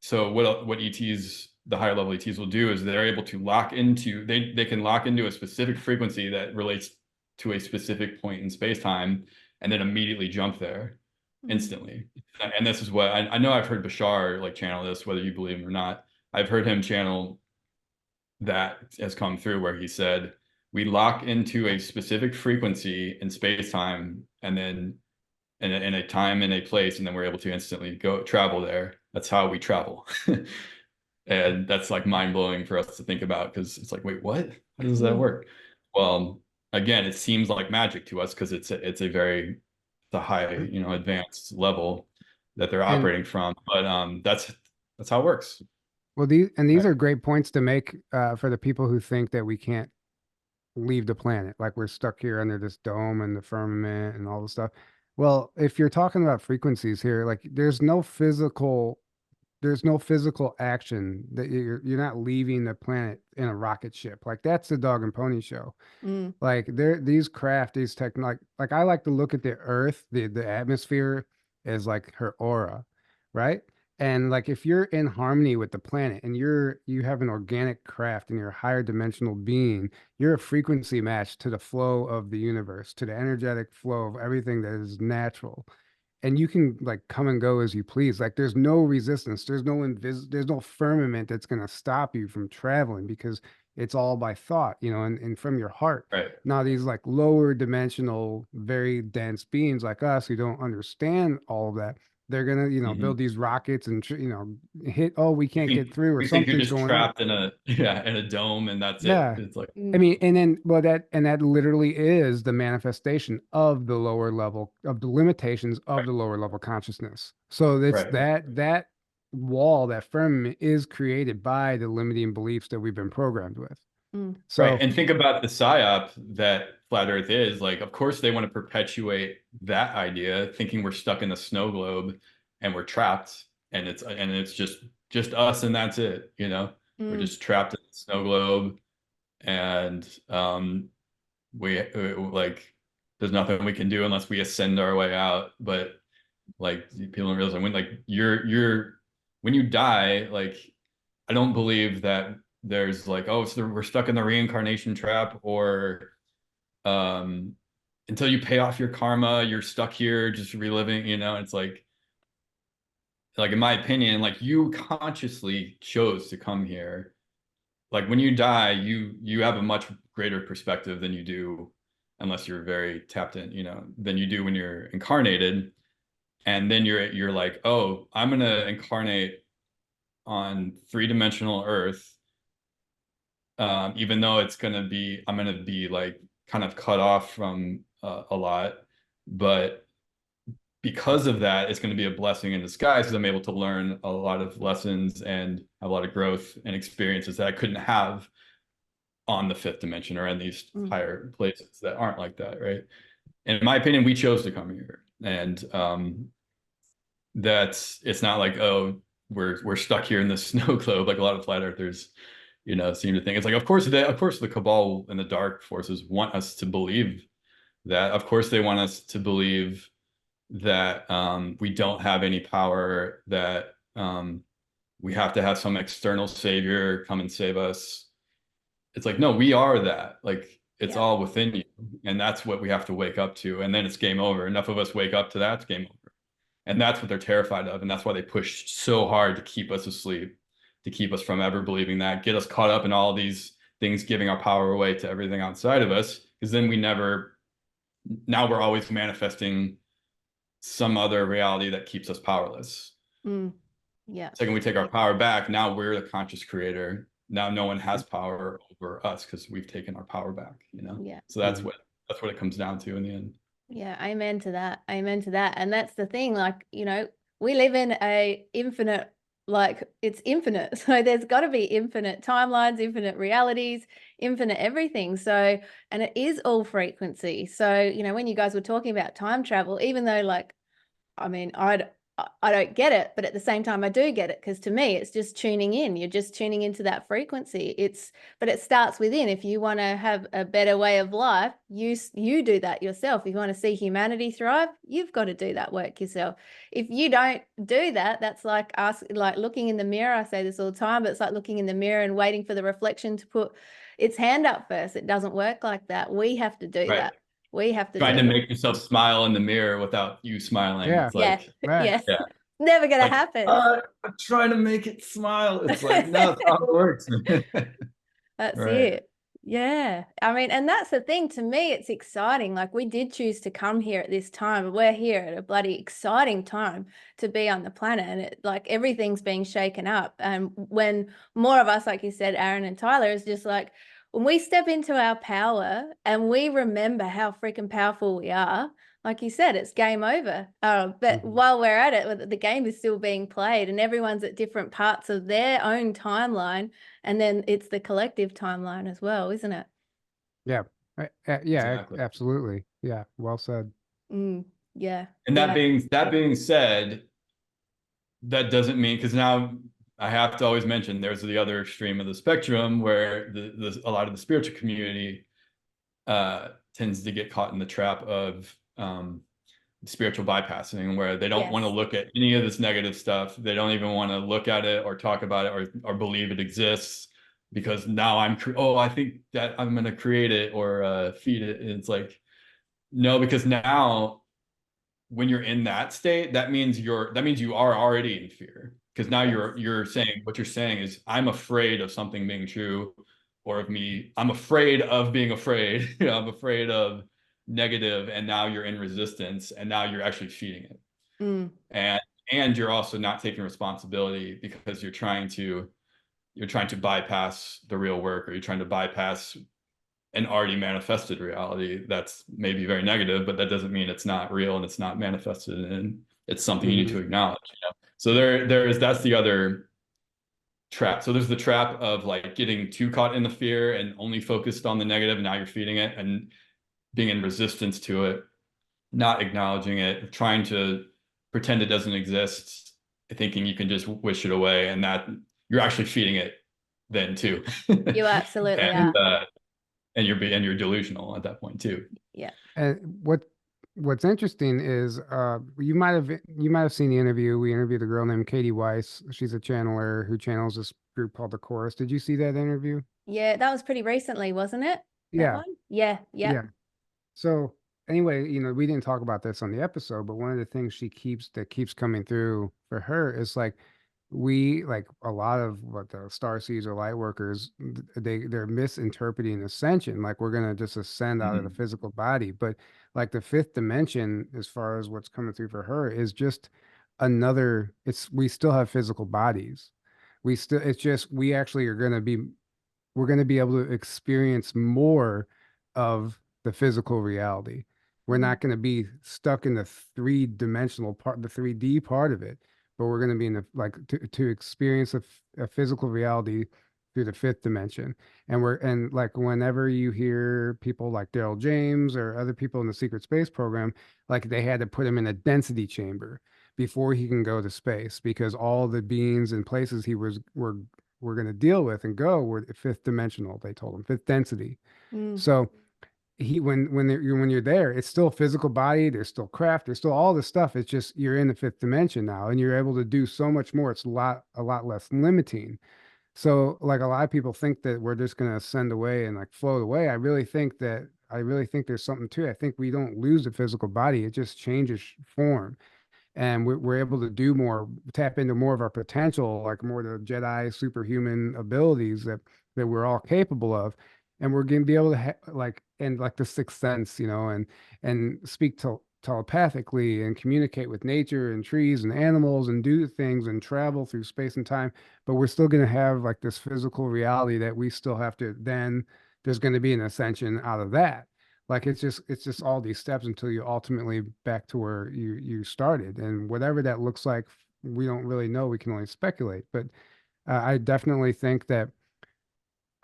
so what ETs, the higher level ETs will do is they're able to lock into, they can lock into a specific frequency that relates to a specific point in space-time and then immediately jump there instantly. And this is what I know I've heard Bashar like channel this, whether you believe him or not. I've heard him channel that has come through where he said, we lock into a specific frequency in space-time and then in a time and a place, and then we're able to instantly go travel there. That's how we travel. And that's like mind-blowing for us to think about, because it's like, wait, what? How does that work? Well, again, it seems like magic to us because it's a very high, advanced level that they're operating from. But that's how it works. Well, these are great points to make for the people who think that we can't leave the planet, like we're stuck here under this dome and the firmament and all the stuff. Well, if you're talking about frequencies here, like there's no physical action that you're not leaving the planet in a rocket ship. Like that's the dog and pony show. Like these craft, these tech, like I like to look at the Earth, the atmosphere as like her aura, right? And like if you're in harmony with the planet and you have an organic craft and you're a higher dimensional being, you're a frequency match to the flow of the universe, to the energetic flow of everything that is natural. And you can like come and go as you please. Like there's no resistance, there's no firmament that's going to stop you from traveling, because it's all by thought, and from your heart. Right. Now these like lower dimensional, very dense beings like us who don't understand all of that, they're gonna, build these rockets and hit. Oh, we can't get through, or something's you're just going trapped on. in a dome, and that's Yeah. it. It's like, I mean, and then that literally is the manifestation of the lower level, of the limitations of the lower level consciousness. So that's that wall, that firmament is created by the limiting beliefs that we've been programmed with. So and think about the psyop that flat Earth is. Like, of course, they want to perpetuate that idea, thinking we're stuck in a snow globe and we're trapped, and it's just us, and that's it. We're just trapped in the snow globe, and we like there's nothing we can do unless we ascend our way out. But like people don't realize when like when you die, like I don't believe that there's like, oh, so we're stuck in the reincarnation trap, or until you pay off your karma, you're stuck here just reliving, it's like in my opinion, like you consciously chose to come here. Like when you die, you have a much greater perspective than you do, unless you're very tapped in, than you do when you're incarnated. And then you're like, oh, I'm gonna incarnate on 3-dimensional Earth. Even though I'm going to be like kind of cut off from a lot, but because of that, it's going to be a blessing in disguise, because I'm able to learn a lot of lessons and have a lot of growth and experiences that I couldn't have on the 5th dimension or in these higher places that aren't like that, right? And in my opinion, we chose to come here, and it's not like, oh, we're stuck here in the snow globe like a lot of flat earthers seem to think. It's like, of course the cabal and the dark forces want us to believe that. Of course they want us to believe that we don't have any power, that we have to have some external savior come and save us. It's like, no, we are that. Like it's all within you, and that's what we have to wake up to, and then it's game over. Enough of us wake up to that, it's game over. And that's what they're terrified of, and that's why they push so hard to keep us asleep, to keep us from ever believing that, get us caught up in all these things, giving our power away to everything outside of us, because then now we're always manifesting some other reality that keeps us powerless. Yeah. Second, we take our power back. Now we're the conscious creator. Now no one has power over us because we've taken our power back, you know? Yeah. So that's what it comes down to in the end. Yeah, amen to that. Amen to that. And that's the thing, like, you know, we live in a infinite, like it's infinite. So there's got to be infinite timelines, infinite realities, infinite everything. So, and it is all frequency. So, you know, when you guys were talking about time travel, even though like, I mean, I don't get it, but at the same time I do get it, because to me it's just tuning in. You're just tuning into that frequency. But it starts within. If you want to have a better way of life, you do that yourself. If you want to see humanity thrive, you've got to do that work yourself. If you don't do that, that's like like looking in the mirror. I say this all the time, but it's like looking in the mirror and waiting for the reflection to put its hand up first. It doesn't work like that. We have to do that. We have to trying to make yourself smile in the mirror without you smiling. Yeah. It's like, yes. Never gonna happen. I'm trying to make it smile. It's like, no, it's not how it works. That's it. Yeah. I mean, and that's the thing. To me, it's exciting. Like, we did choose to come here at this time, but we're here at a bloody exciting time to be on the planet. And it, like, everything's being shaken up. And when more of us, like you said, Aaron and Tyler, is just like, when we step into our power and we remember how freaking powerful we are, like you said, it's game over. But while we're at it, the game is still being played and everyone's at different parts of their own timeline. And then it's the collective timeline as well, isn't it? Yeah. Yeah, Exactly. absolutely. Yeah. Well said. Yeah. And that being said, that doesn't mean, because now I have to always mention there's the other extreme of the spectrum where a lot of the spiritual community tends to get caught in the trap of spiritual bypassing, where they don't want to look at any of this negative stuff. They don't even want to look at it or talk about it or believe it exists, because now I think that I'm going to create it or feed it. And it's like, no, because now when you're in that state, that means you are already in fear. Because now you're saying, what you're saying is, I'm afraid of something being true, or of me. I'm afraid of being afraid. You know, I'm afraid of negative, and now you're in resistance, and now you're actually feeding it. And you're also not taking responsibility, because you're trying to bypass the real work, or you're trying to bypass an already manifested reality that's maybe very negative, but that doesn't mean it's not real and it's not manifested, and it's something you need to acknowledge. You know? So that's the other trap. So there's the trap of like getting too caught in the fear and only focused on the negative, and now you're feeding it and being in resistance to it, not acknowledging it, trying to pretend it doesn't exist, thinking you can just wish it away, and that you're actually feeding it then too. You absolutely are. And you're delusional at that point too. Yeah. And what's interesting is you might have seen the interview. We interviewed a girl named Katie Weiss. She's a channeler who channels this group called The Chorus. Did you see that interview? Yeah, that was pretty recently, wasn't it? Yeah. Yeah. So anyway, you know, we didn't talk about this on the episode, but one of the things that keeps coming through for her is like, we, like a lot of what the starseeds or light workers, they're misinterpreting ascension, like we're gonna just ascend out of the physical body. But like the fifth dimension, as far as what's coming through for her, is just another, we still have physical bodies. It's just, we actually we're going to be able to experience more of the physical reality. We're not going to be stuck in the three-dimensional part, the 3D part of it, but we're going to be in to experience a physical reality through the fifth dimension. And like, whenever you hear people like Daryl James or other people in the secret space program, like they had to put him in a density chamber before he can go to space, because all the beings and places we're going to deal with and go were fifth dimensional. They told him fifth density. So when you're there, it's still physical body. There's still craft. There's still all this stuff. It's just, you're in the fifth dimension now, and you're able to do so much more. It's a lot less limiting. So like, a lot of people think that we're just going to ascend away and like float away. I really think there's something to it. I think we don't lose the physical body. It just changes form. And we're able to do more, tap into more of our potential, like more of the Jedi superhuman abilities that we're all capable of. And we're going to be able to like the sixth sense, you know, and speak telepathically and communicate with nature and trees and animals and do things and travel through space and time, but we're still going to have like this physical reality that we still have to, then there's going to be an ascension out of that. Like it's just all these steps until you ultimately back to where you started, and whatever that looks like, we don't really know. We can only speculate. But I definitely think that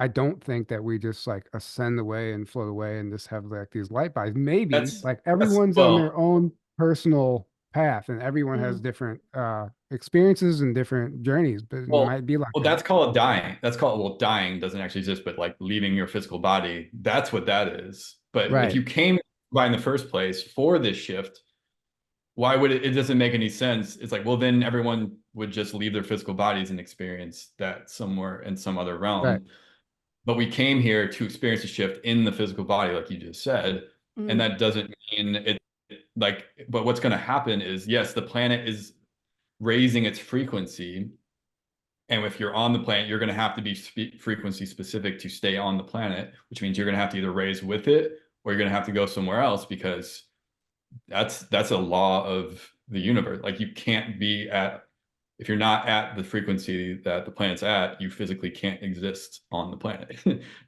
I don't think that we just like ascend away and float away and just have like these light bodies. Maybe like everyone's on their well, own personal path, and everyone has different experiences and different journeys, but it well, might be like well, that. that's called dying. That's called, well, dying doesn't actually exist, but like leaving your physical body, that's what that is. But if Right. you came by in the first place for this shift, why would it doesn't make any sense. It's like, well, then everyone would just leave their physical bodies and experience that somewhere in some other Right. realm. But we came here to experience a shift in the physical body, like you just said. And that doesn't mean it, like, but what's going to happen is, yes, the planet is raising its frequency. And if you're on the planet, you're going to have to be frequency specific to stay on the planet, which means you're going to have to either raise with it or you're going to have to go somewhere else, because that's a law of the universe. Like you can't be at, if you're not at the frequency that the planet's at, you physically can't exist on the planet.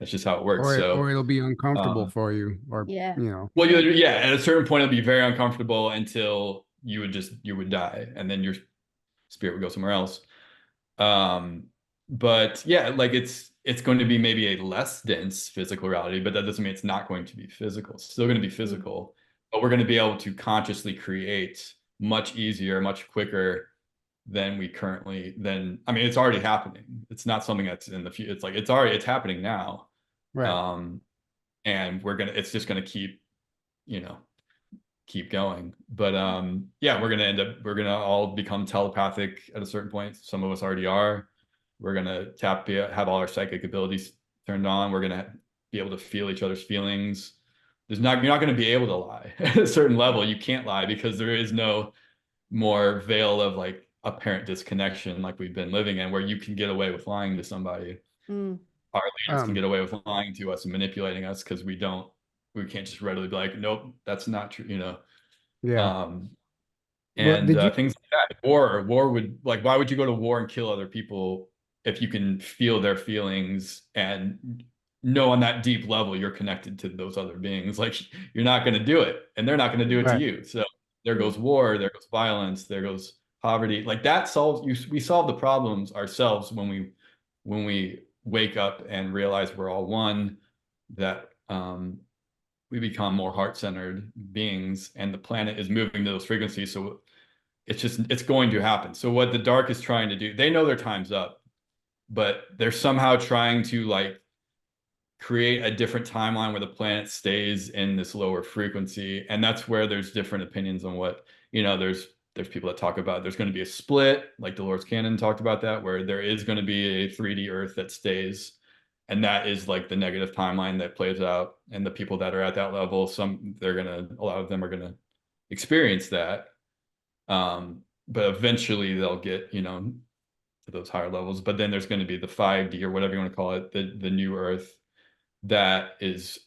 That's just how it works. Or So, it'll be uncomfortable um, for you, or Yeah. well, yeah, at a certain point, it'll be very uncomfortable until you would die, and then your spirit would go somewhere else. Um, but yeah, like it's going to be maybe a less dense physical reality, but that doesn't mean it's not going to be physical. It's still going to be physical, but we're going to be able to consciously create much easier, much quicker than we currently, I mean, it's already happening. It's not something that's in the future. It's like it's happening now. right. And it's just gonna keep, you know, keep going. But yeah, we're gonna all become telepathic at a certain point. Some of us already are. We're gonna have all our psychic abilities turned on. We're gonna be able to feel each other's feelings. You're not gonna be able to lie at a certain level. You can't lie because there is no more veil of like apparent disconnection like we've been living in, where you can get away with lying to somebody. Our leaders can Um, get away with lying to us and manipulating us because we can't just readily be like, nope, that's not true, yeah. um Well, and did you? things like that. War would, like, why would you go to war and kill other people if you can feel their feelings and know on that deep level you're connected to those other beings? Like, you're not going to do it, and they're not going to do it to Right. you. So there goes war, there goes violence, there goes poverty. Like that solves we solve the problems ourselves when we wake up and realize we're all one, that we become more heart-centered beings, and the planet is moving to those frequencies. So it's going to happen. So what the dark is trying to do, they know their time's up, but they're somehow trying to like create a different timeline where the planet stays in this lower frequency. And that's where there's different opinions on what, there's people that talk about there's going to be a split, like Dolores Cannon talked about that, where there is going to be a 3D Earth that stays. And that is like the negative timeline that plays out. And the people that are at that level, a lot of them are going to experience that. But eventually they'll get, to those higher levels. But then there's going to be the 5D or whatever you want to call it, the new Earth, that is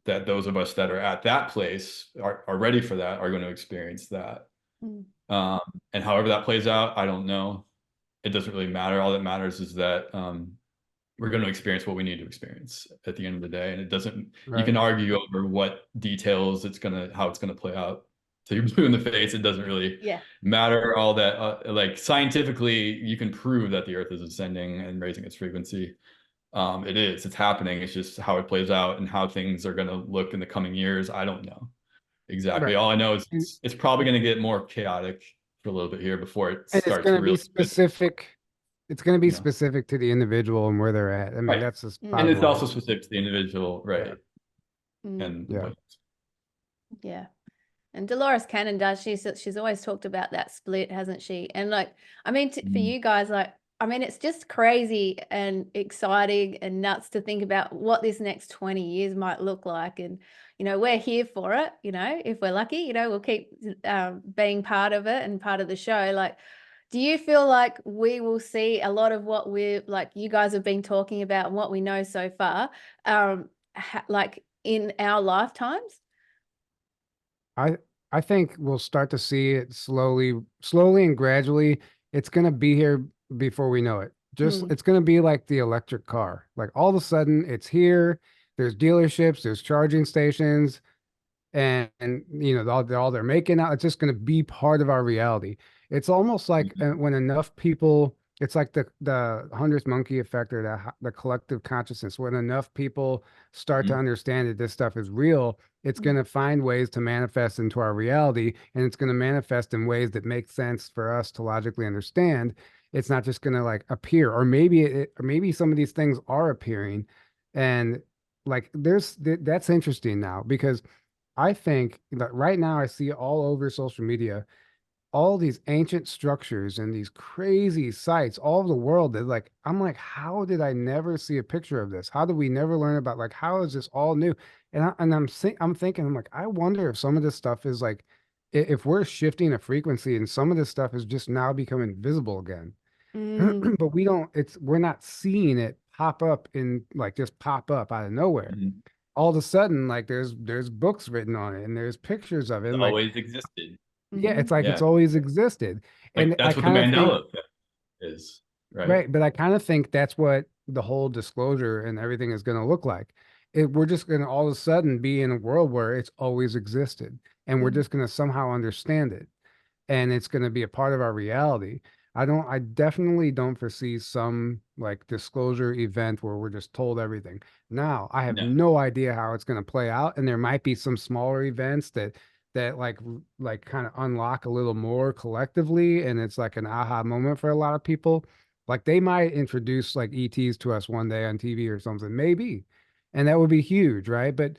that those of us that are at that place are ready for that, are going to experience that. And however that plays out, I don't know. It doesn't really matter. All that matters is that we're going to experience what we need to experience at the end of the day. And it doesn't, you can argue over what details how it's going to play out till you're blue in the face. It doesn't really matter all that. Like scientifically, you can prove that the Earth is ascending and raising its frequency. It's happening. It's just how it plays out and how things are going to look in the coming years. I don't know exactly. Right. All I know is it's probably going to get more chaotic for a little bit here before it And it's starts going to be really. specific. It's going to be specific to the individual and where they're at. I mean, that's just and it's also specific to the individual, right? And Yeah. And Dolores Cannon does. She's always talked about that split, hasn't she? And like, I mean, for you guys, like, I mean, it's just crazy and exciting and nuts to think about what this next 20 years might look like. And, we're here for it, if we're lucky, we'll keep being part of it and part of the show. Like, do you feel like we will see a lot of what you guys have been talking about and what we know so far, like in our lifetimes? I I think we'll start to see it slowly and gradually. It's gonna be here before we know it. Just Mm. it's gonna be like the electric car. Like all of a sudden it's here. There's dealerships, there's charging stations, and all they're making now, it's just going to be part of our reality. It's almost like Mhm. when enough people, it's like the hundredth monkey effect, or the collective consciousness. When enough people start to Mhm. understand that this stuff is real, it's Mm. going to find ways to manifest into our reality, and it's going to manifest in ways that make sense for us to logically understand. It's not just going to like appear, or maybe some of these things are appearing, and like that's interesting now, because I think that right now I see all over social media all these ancient structures and these crazy sites all over the world that, like, I'm like, how did I never see a picture of this? How did we never learn about, like, how is this all new? I'm thinking, I'm like, I wonder if some of this stuff is like, if we're shifting a frequency and some of this stuff is just now becoming visible again. Mm. But we're not seeing it pop up in, like, just pop up out of nowhere. Mhm. All of a sudden, like, there's books written on it and there's pictures of it. It's And like, always existed. yeah, Mm-hmm. it's like it's Yeah. always existed. Like And I that's what the kind of think, Mandela effect is, right? right, but I kind of think that's what the whole disclosure and everything is going to look like. We're just going to all of a sudden be in a world where it's always existed, and we're Mm. just going to somehow understand it, and it's going to be a part of our reality. I definitely don't foresee some like disclosure event where we're just told everything. Now, I have No. no idea how it's going to play out, and there might be some smaller events that like kind of unlock a little more collectively, and it's like an aha moment for a lot of people. Like they might introduce like ETs to us one day on TV or something, maybe. And that would be huge, right? But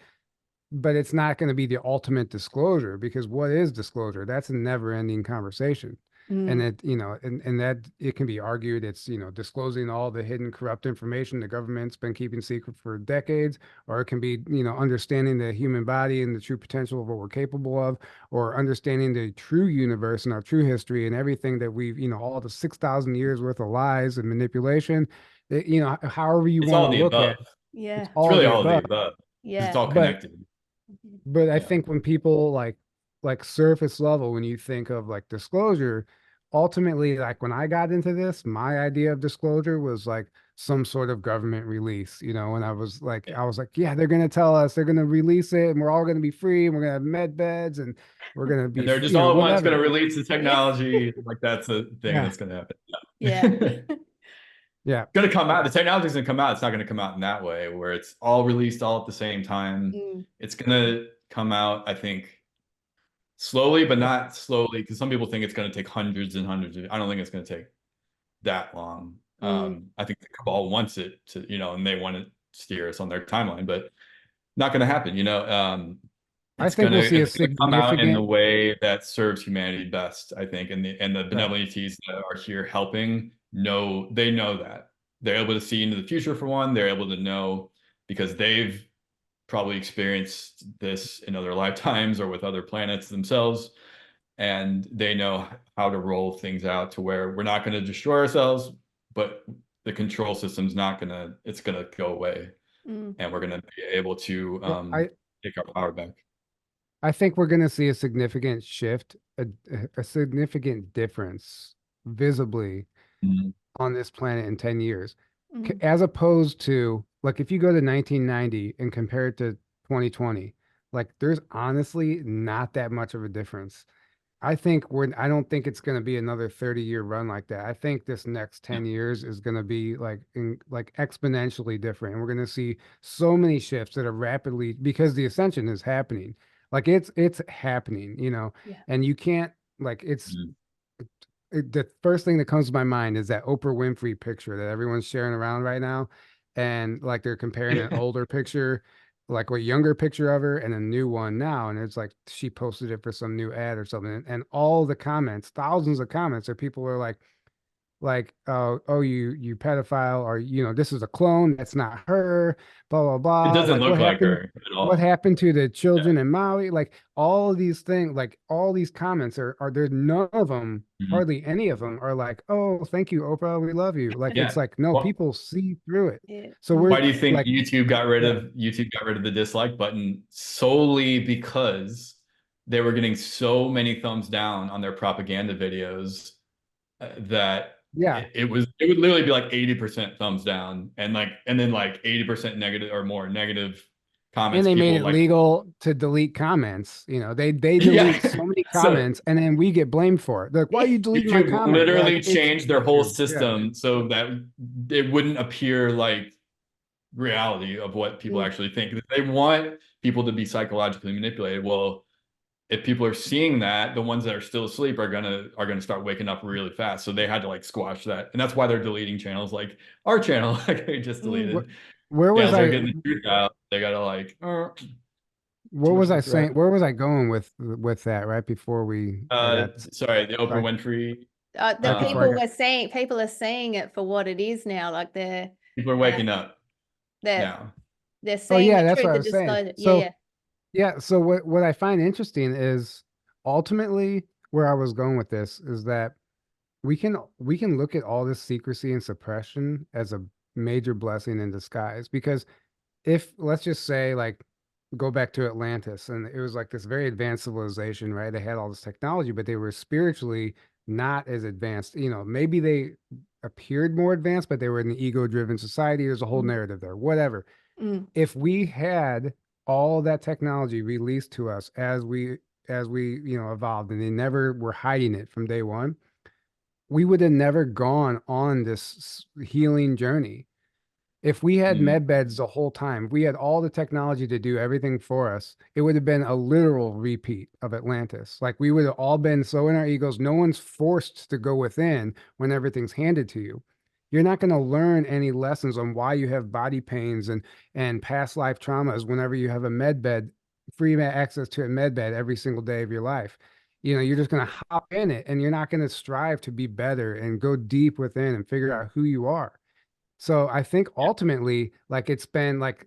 it's not going to be the ultimate disclosure, because what is disclosure? That's a never ending conversation. And Mm. and that it can be argued it's, disclosing all the hidden corrupt information the government's been keeping secret for decades, or it can be, understanding the human body and the true potential of what we're capable of, or understanding the true universe and our true history and everything that we've, all the 6,000 years worth of lies and manipulation. However you It's want all to the look at above. it, Yeah. it's It's all really the all of the above. above because it's Yeah. all But connected. Mhm. but I Yeah. think when people like surface level, when you think of like disclosure, ultimately, like when I got into this, my idea of disclosure was like some sort of government release, and Yeah. I was like, yeah, they're gonna tell us, they're gonna release it, and we're all gonna be free, and we're gonna have med beds, and we're gonna And be, they're just all at once going whatever. to release the Yeah. technology. Like that's a thing Yeah, that's going to happen. Yeah. Yeah. yeah. Going to come out. The technology's going to come out. It's not going to come out in that way where it's all released all at the same time. Mm. It's going to come out, I think, slowly, but not slowly, because some people think it's going to take hundreds and hundreds of. I don't think it's going to take that long. Mm. I think the cabal wants it to, and they want to steer us on their timeline, but not going to happen. I It's think gonna we'll see a it's gonna come out in the significant. way that serves humanity best, I think. And the Right. benevolent ETs that are here helping they know that. They're able to see into the future for one. They're able to know because they've probably experienced this in other lifetimes or with other planets themselves. And they know how to roll things out to where we're not going to destroy ourselves, but the control system's not gonna, it's gonna go away. Mm. And we're gonna be able to Well, take our power back. I think we're going to see a significant shift, a significant difference visibly Mhm. on this planet in 10 years, Mm. as opposed to, like, if you go to 1990 and compare it to 2020, like there's honestly not that much of a difference. I don't think it's going to be another 30-year run like that. I think this next 10 years is going to be like exponentially different. And we're going to see so many shifts that are rapidly, because the ascension is happening. Like it's happening, Yeah. and you can't, like, Mhm. the first thing that comes to my mind is that Oprah Winfrey picture that everyone's sharing around right now. And like they're comparing an older picture, like a younger picture of her, and a new one now. And it's like she posted it for some new ad or something. And all the comments, thousands of comments, are people are like, oh, you pedophile, or this is a clone, that's not her, blah blah It blah. doesn't Like look like her at what all. happened to the Yeah. children in Maui? Like all of these things, like all these comments are there's none of them, Mhm. hardly any of them are like, oh, thank you, Oprah, we love you. Like it's Yeah. like, no, Well, people see through it. Yeah. So Mm. we're why do you think like, yeah, YouTube got rid of the dislike button? Solely because they were getting so many thumbs down on their propaganda videos that it would literally be like 80% thumbs down and then like 80% negative or more negative comments. And they made it like legal to delete comments. They delete so many comments, and then we get blamed for it. They're like, why are you deleting my YouTube comment? literally changed their whole system so that it wouldn't appear like reality of what people actually think. They want people to be psychologically manipulated. Well, if people are seeing that, the ones that are still asleep are gonna start waking up really fast. So they had to like squash that, and that's why they're deleting channels like our channel. Like they just deleted. Where was they're I? getting the truth out. They gotta like. What was I saying? Where was I going with that? Right before we. Sorry, the Oprah Winfrey. The people are seeing it for what it is now. Like people are waking up. They're seeing the truth and disclosure. So what I find interesting is ultimately where I was going with this is that we can look at all this secrecy and suppression as a major blessing in disguise, because if, let's just say, like, go back to Atlantis, and it was like this very advanced civilization, right? They had all this technology, but they were spiritually not as advanced. Maybe they appeared more advanced, but they were in the ego-driven society. There's a whole narrative there, whatever. If we had all that technology released to us as we evolved, and they never were hiding it from day one, we would have never gone on this healing journey. If we had med beds the whole time, if we had all the technology to do everything for us, it would have been a literal repeat of Atlantis. Like, we would have all been so in our egos. No one's forced to go within when everything's handed to you. You're not going to learn any lessons on why you have body pains and past life traumas whenever you have a med bed, free access to a med bed every single day of your life. You're just going to hop in it, and you're not going to strive to be better and go deep within and figure out who you are. So I think ultimately, like, it's like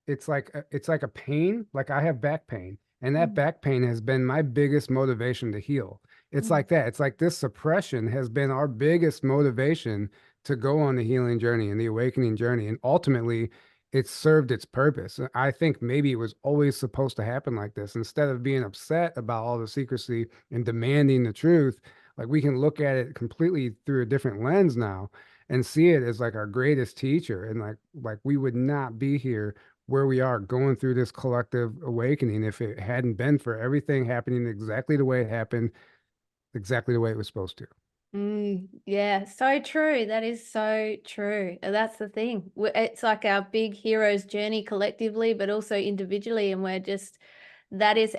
a pain. Like, I have back pain, and that back pain has been my biggest motivation to heal. It's like that. It's like this suppression has been our biggest motivation to go on the healing journey and the awakening journey. And ultimately, it's served its purpose. I think maybe it was always supposed to happen like this. Instead of being upset about all the secrecy and demanding the truth, like, we can look at it completely through a different lens now and see it as like our greatest teacher. And like we would not be here where we are going through this collective awakening if it hadn't been for everything happening exactly the way it happened, exactly the way it was supposed to. Yeah, so true. That is so true. And that's the thing. It's like our big hero's journey collectively, but also individually. And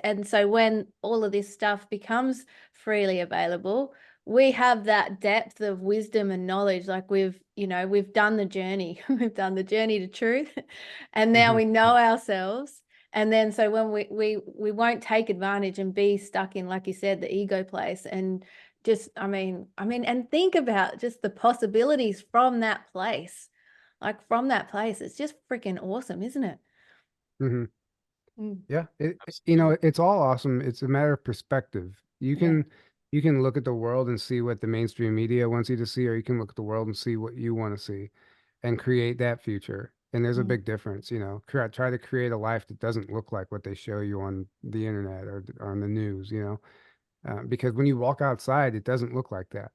and so when all of this stuff becomes freely available, we have that depth of wisdom and knowledge. Like, we've done the journey. We've done the journey to truth. And now we know ourselves. And then so when we won't take advantage and be stuck in, like you said, the ego place. And just, and think about just the possibilities from that place. Like, from that place, it's just freaking awesome, isn't it? Yeah, it's all awesome. It's a matter of perspective. You can look at the world and see what the mainstream media wants you to see, or you can look at the world and see what you want to see and create that future. And there's a big difference. Try to create a life that doesn't look like what they show you on the internet or on the news, because when you walk outside, it doesn't look like that.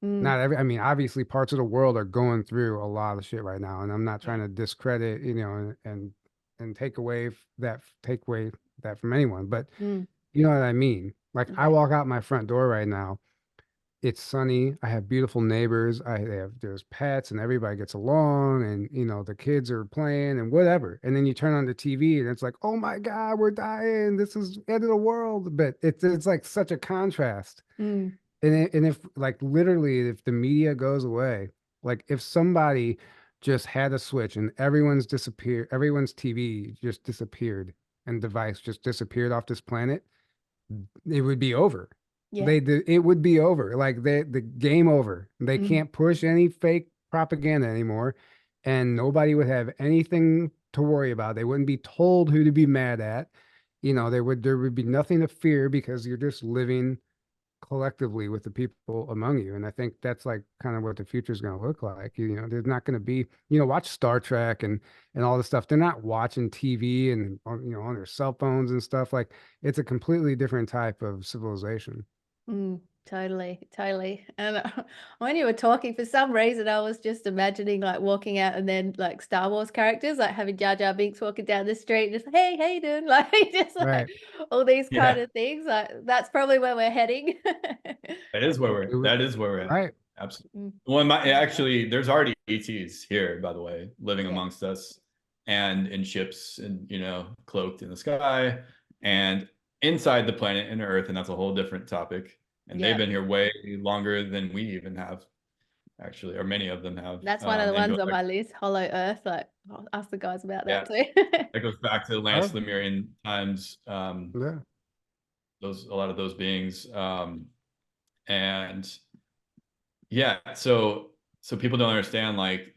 Not obviously parts of the world are going through a lot of shit right now, and I'm not trying to discredit, and take away that from anyone, but you know what I mean? Like, I walk out my front door right now, it's sunny, I have beautiful neighbors, there's pets, and everybody gets along, and the kids are playing and whatever. And then you turn on the TV and it's like, oh my God, we're dying, this is the end of the world. But it's like such a contrast. And if, like, literally, if the media goes away, like, if somebody just had a switch and everyone's TV just disappeared and device just disappeared off this planet, it would be over. It would be over. Like, the game over. They can't push any fake propaganda anymore, and nobody would have anything to worry about. They wouldn't be told who to be mad at. There would be nothing to fear, because you're just living collectively with the people among you. And I think that's like kind of what the future is going to look like. There's not going to be, watch Star Trek and all this stuff. They're not watching TV and on their cell phones and stuff. Like, it's a completely different type of civilization. Totally. And when you were talking, for some reason, I was just imagining like walking out and then like Star Wars characters, like having Jar Jar Binks walking down the street, just hey, how you doing? Like just like Right. all these kind Yeah. of things. Like that's probably where we're heading. That is where we're at. Right. Absolutely. Well, actually, there's already ETs here, by the way, living amongst us, and in ships, and cloaked in the sky, and inside the planet and Earth, and that's a whole different topic. And they've been here way longer than we even have, actually, or many of them have. That's one of the ones on my list, Hollow Earth. Like, I'll ask the guys about that too. That goes back to the last Lemurian times. Yeah. A lot of those beings, and yeah, so people don't understand, like,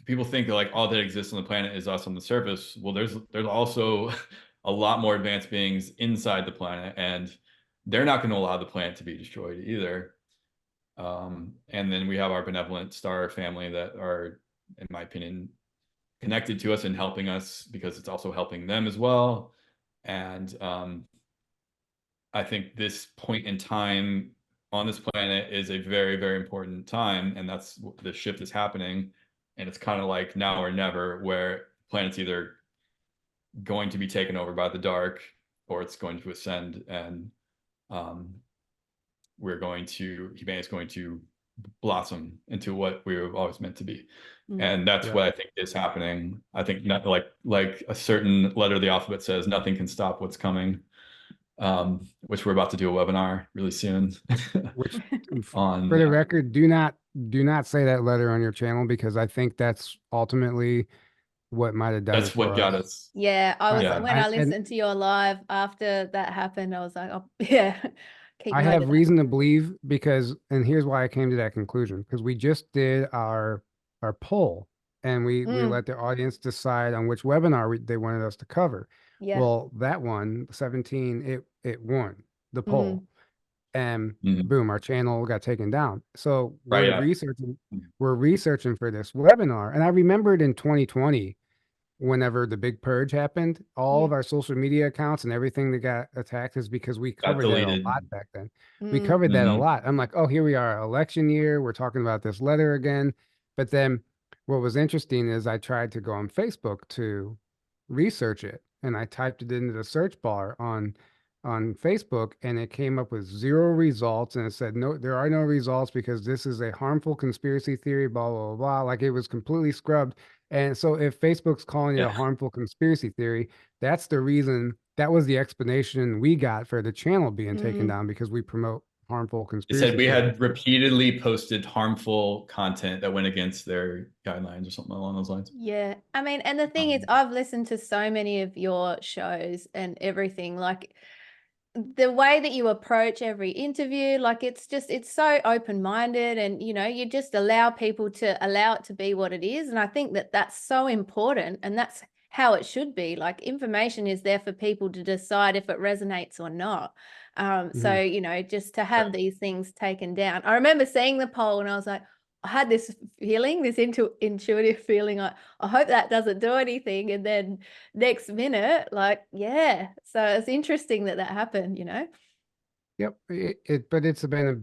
people think that like all that exists on the planet is us on the surface. Well, there's also a lot more advanced beings inside the planet, and they're not going to allow the planet to be destroyed either. And then we have our benevolent star family that are, in my opinion, connected to us and helping us, because it's also helping them as well. And I think this point in time on this planet is a very, very important time, and that's the shift is happening. And it's kind of like now or never, where the planet's either going to be taken over by the dark, or it's going to ascend, and humanity is going to blossom into what we were always meant to be. And that's what I think is happening. I think not like a certain letter of the alphabet says, nothing can stop what's coming. Which we're about to do a webinar really soon. Which, for the record, do not say that letter on your channel, because I think that's ultimately what might have done. That's what got us. Yeah, I was when I listened to your live after that happened, I was like, oh yeah. I have reason to believe, and here's why I came to that conclusion, because we just did our poll, and we let the audience decide on which webinar they wanted us to cover. Yeah. Well, that one, 17, it won the poll, and boom, our channel got taken down. So we're researching for this webinar, and I remembered in 2020, whenever the big purge happened, all of our social media accounts and everything that got attacked is because we covered that a lot back then. We covered that a lot. I'm like, oh, here we are, election year. We're talking about this letter again. But then what was interesting is I tried to go on Facebook to research it, and I typed it into the search bar on Facebook, and it came up with 0 results, and it said, no, there are no results because this is a harmful conspiracy theory, blah, blah, blah, blah. Like, it was completely scrubbed. And so if Facebook's calling it a harmful conspiracy theory, that's the reason. That was the explanation we got for the channel being taken down, because we promote harmful conspiracy. It said we had repeatedly posted harmful content that went against their guidelines or something along those lines. Yeah. I mean, and the thing is, I've listened to so many of your shows and everything, like the way that you approach every interview, like it's so open-minded, and you just allow people to allow it to be what it is. And I think that that's so important, and that's how it should be. Like, information is there for people to decide if it resonates or not. So just to have these things taken down. I remember seeing the poll and I was like, I had this feeling, this intuitive feeling, I hope that doesn't do anything. And then next minute, like, yeah. So it's interesting that happened, Yep. But it's been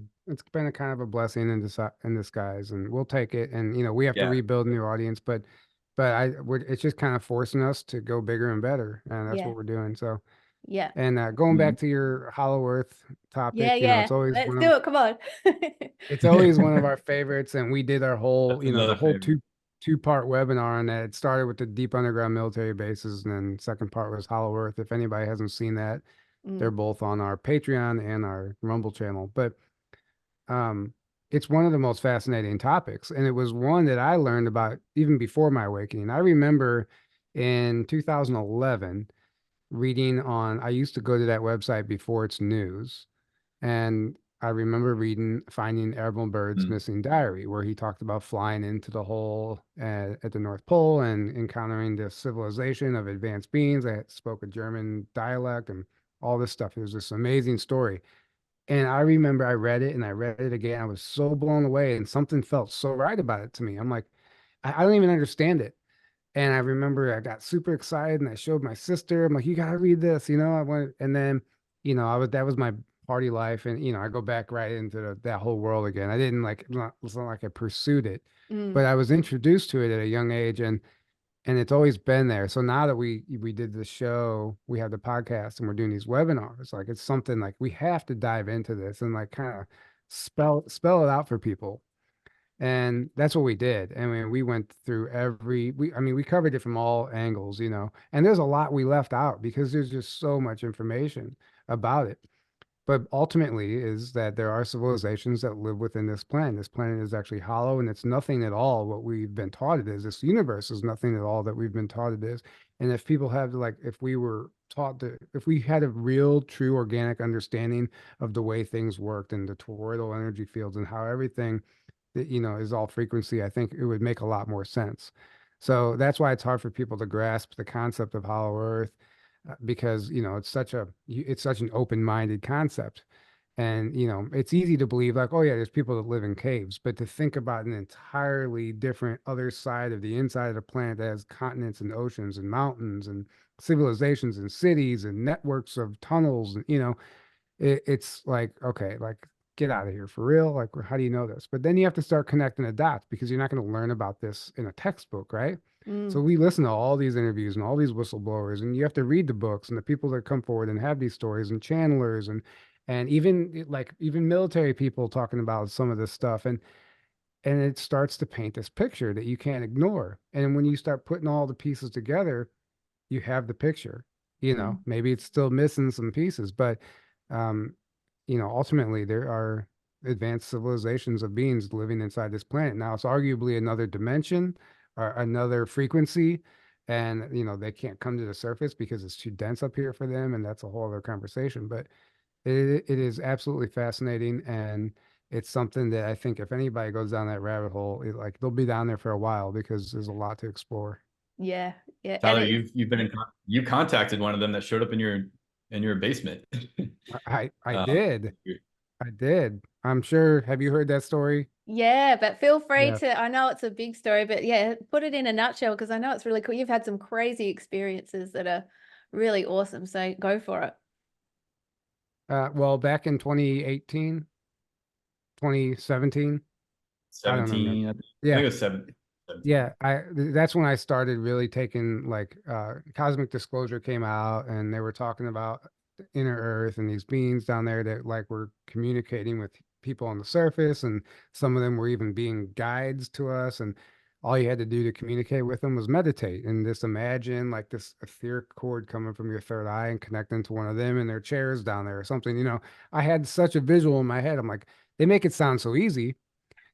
a kind of a blessing in disguise, and we'll take it. And, we have to rebuild a new audience, but it's just kind of forcing us to go bigger and better. And that's what we're doing. So, yeah. And going back to your Hollow Earth topic, it's always let's do it. Come on. It's always one of our favorites, and we did our whole, the whole favorite. two-part webinar on that. It started with the deep underground military bases, and then second part was Hollow Earth. If anybody hasn't seen that, they're both on our Patreon and our Rumble channel. But it's one of the most fascinating topics, and it was one that I learned about even before my awakening. I remember in 2011 I used to go to that website before its news, and I remember finding Airborne Bird's Missing Diary, where he talked about flying into the hole at the North Pole and encountering this civilization of advanced beings that spoke a German dialect and all this stuff. It was this amazing story. And I remember I read it and I read it again. I was so blown away and something felt so right about it to me. I'm like, I don't even understand it. And I remember I got super excited and I showed my sister. I'm like, you gotta read this, I went, and then, that was my party life. And, I go back right into that whole world again. I didn't like, it's not like I pursued it, but I was introduced to it at a young age, and it's always been there. So now that we did the show, we have the podcast and we're doing these webinars, like it's something like we have to dive into this and like kind of spell it out for people. And that's what we did. I mean, we went through we covered it from all angles, and there's a lot we left out because there's just so much information about it. But ultimately is that there are civilizations that live within this planet. This planet is actually hollow and it's nothing at all what we've been taught it is. This universe is nothing at all that we've been taught it is. And if people have like, if we were taught to, if we had a real, true organic understanding of the way things worked and the toroidal energy fields and how everything that, is all frequency, I think it would make a lot more sense. So that's why it's hard for people to grasp the concept of hollow earth, because it's such an open-minded concept. And it's easy to believe like, oh yeah, there's people that live in caves, but to think about an entirely different other side of the inside of the planet that has continents and oceans and mountains and civilizations and cities and networks of tunnels, and it's like, okay, like get out of here for real. Like, how do you know this? But then you have to start connecting the dots because you're not going to learn about this in a textbook, right? So we listen to all these interviews and all these whistleblowers, and you have to read the books and the people that come forward and have these stories and channelers and even military people talking about some of this stuff, and it starts to paint this picture that you can't ignore. And when you start putting all the pieces together, you have the picture. Maybe it's still missing some pieces, but um, ultimately there are advanced civilizations of beings living inside this planet. Now it's arguably another dimension or another frequency, and they can't come to the surface because it's too dense up here for them, and that's a whole other conversation. But it is absolutely fascinating, and it's something that I think if anybody goes down that rabbit hole, like they'll be down there for a while because there's a lot to explore. Yeah, yeah. Tyler, you've been you contacted one of them that showed up in your basement. I Um, did. I did. I'm sure. Have you heard that story? Yeah, but feel free Yeah. to, I know it's a big story, but yeah, put it in a nutshell because I know it's really cool. You've had some crazy experiences that are really awesome. So go for it. Well, back in 2018, 2017, I don't remember. 17, I think Yeah. it was 17. Yeah, that's when I started really taking like Cosmic Disclosure came out and they were talking about the inner Earth and these beings down there that like were communicating with people on the surface, and some of them were even being guides to us, and all you had to do to communicate with them was meditate and just imagine like this etheric cord coming from your third eye and connecting to one of them in their chairs down there or something. I had such a visual in my head. I'm like, they make it sound so easy.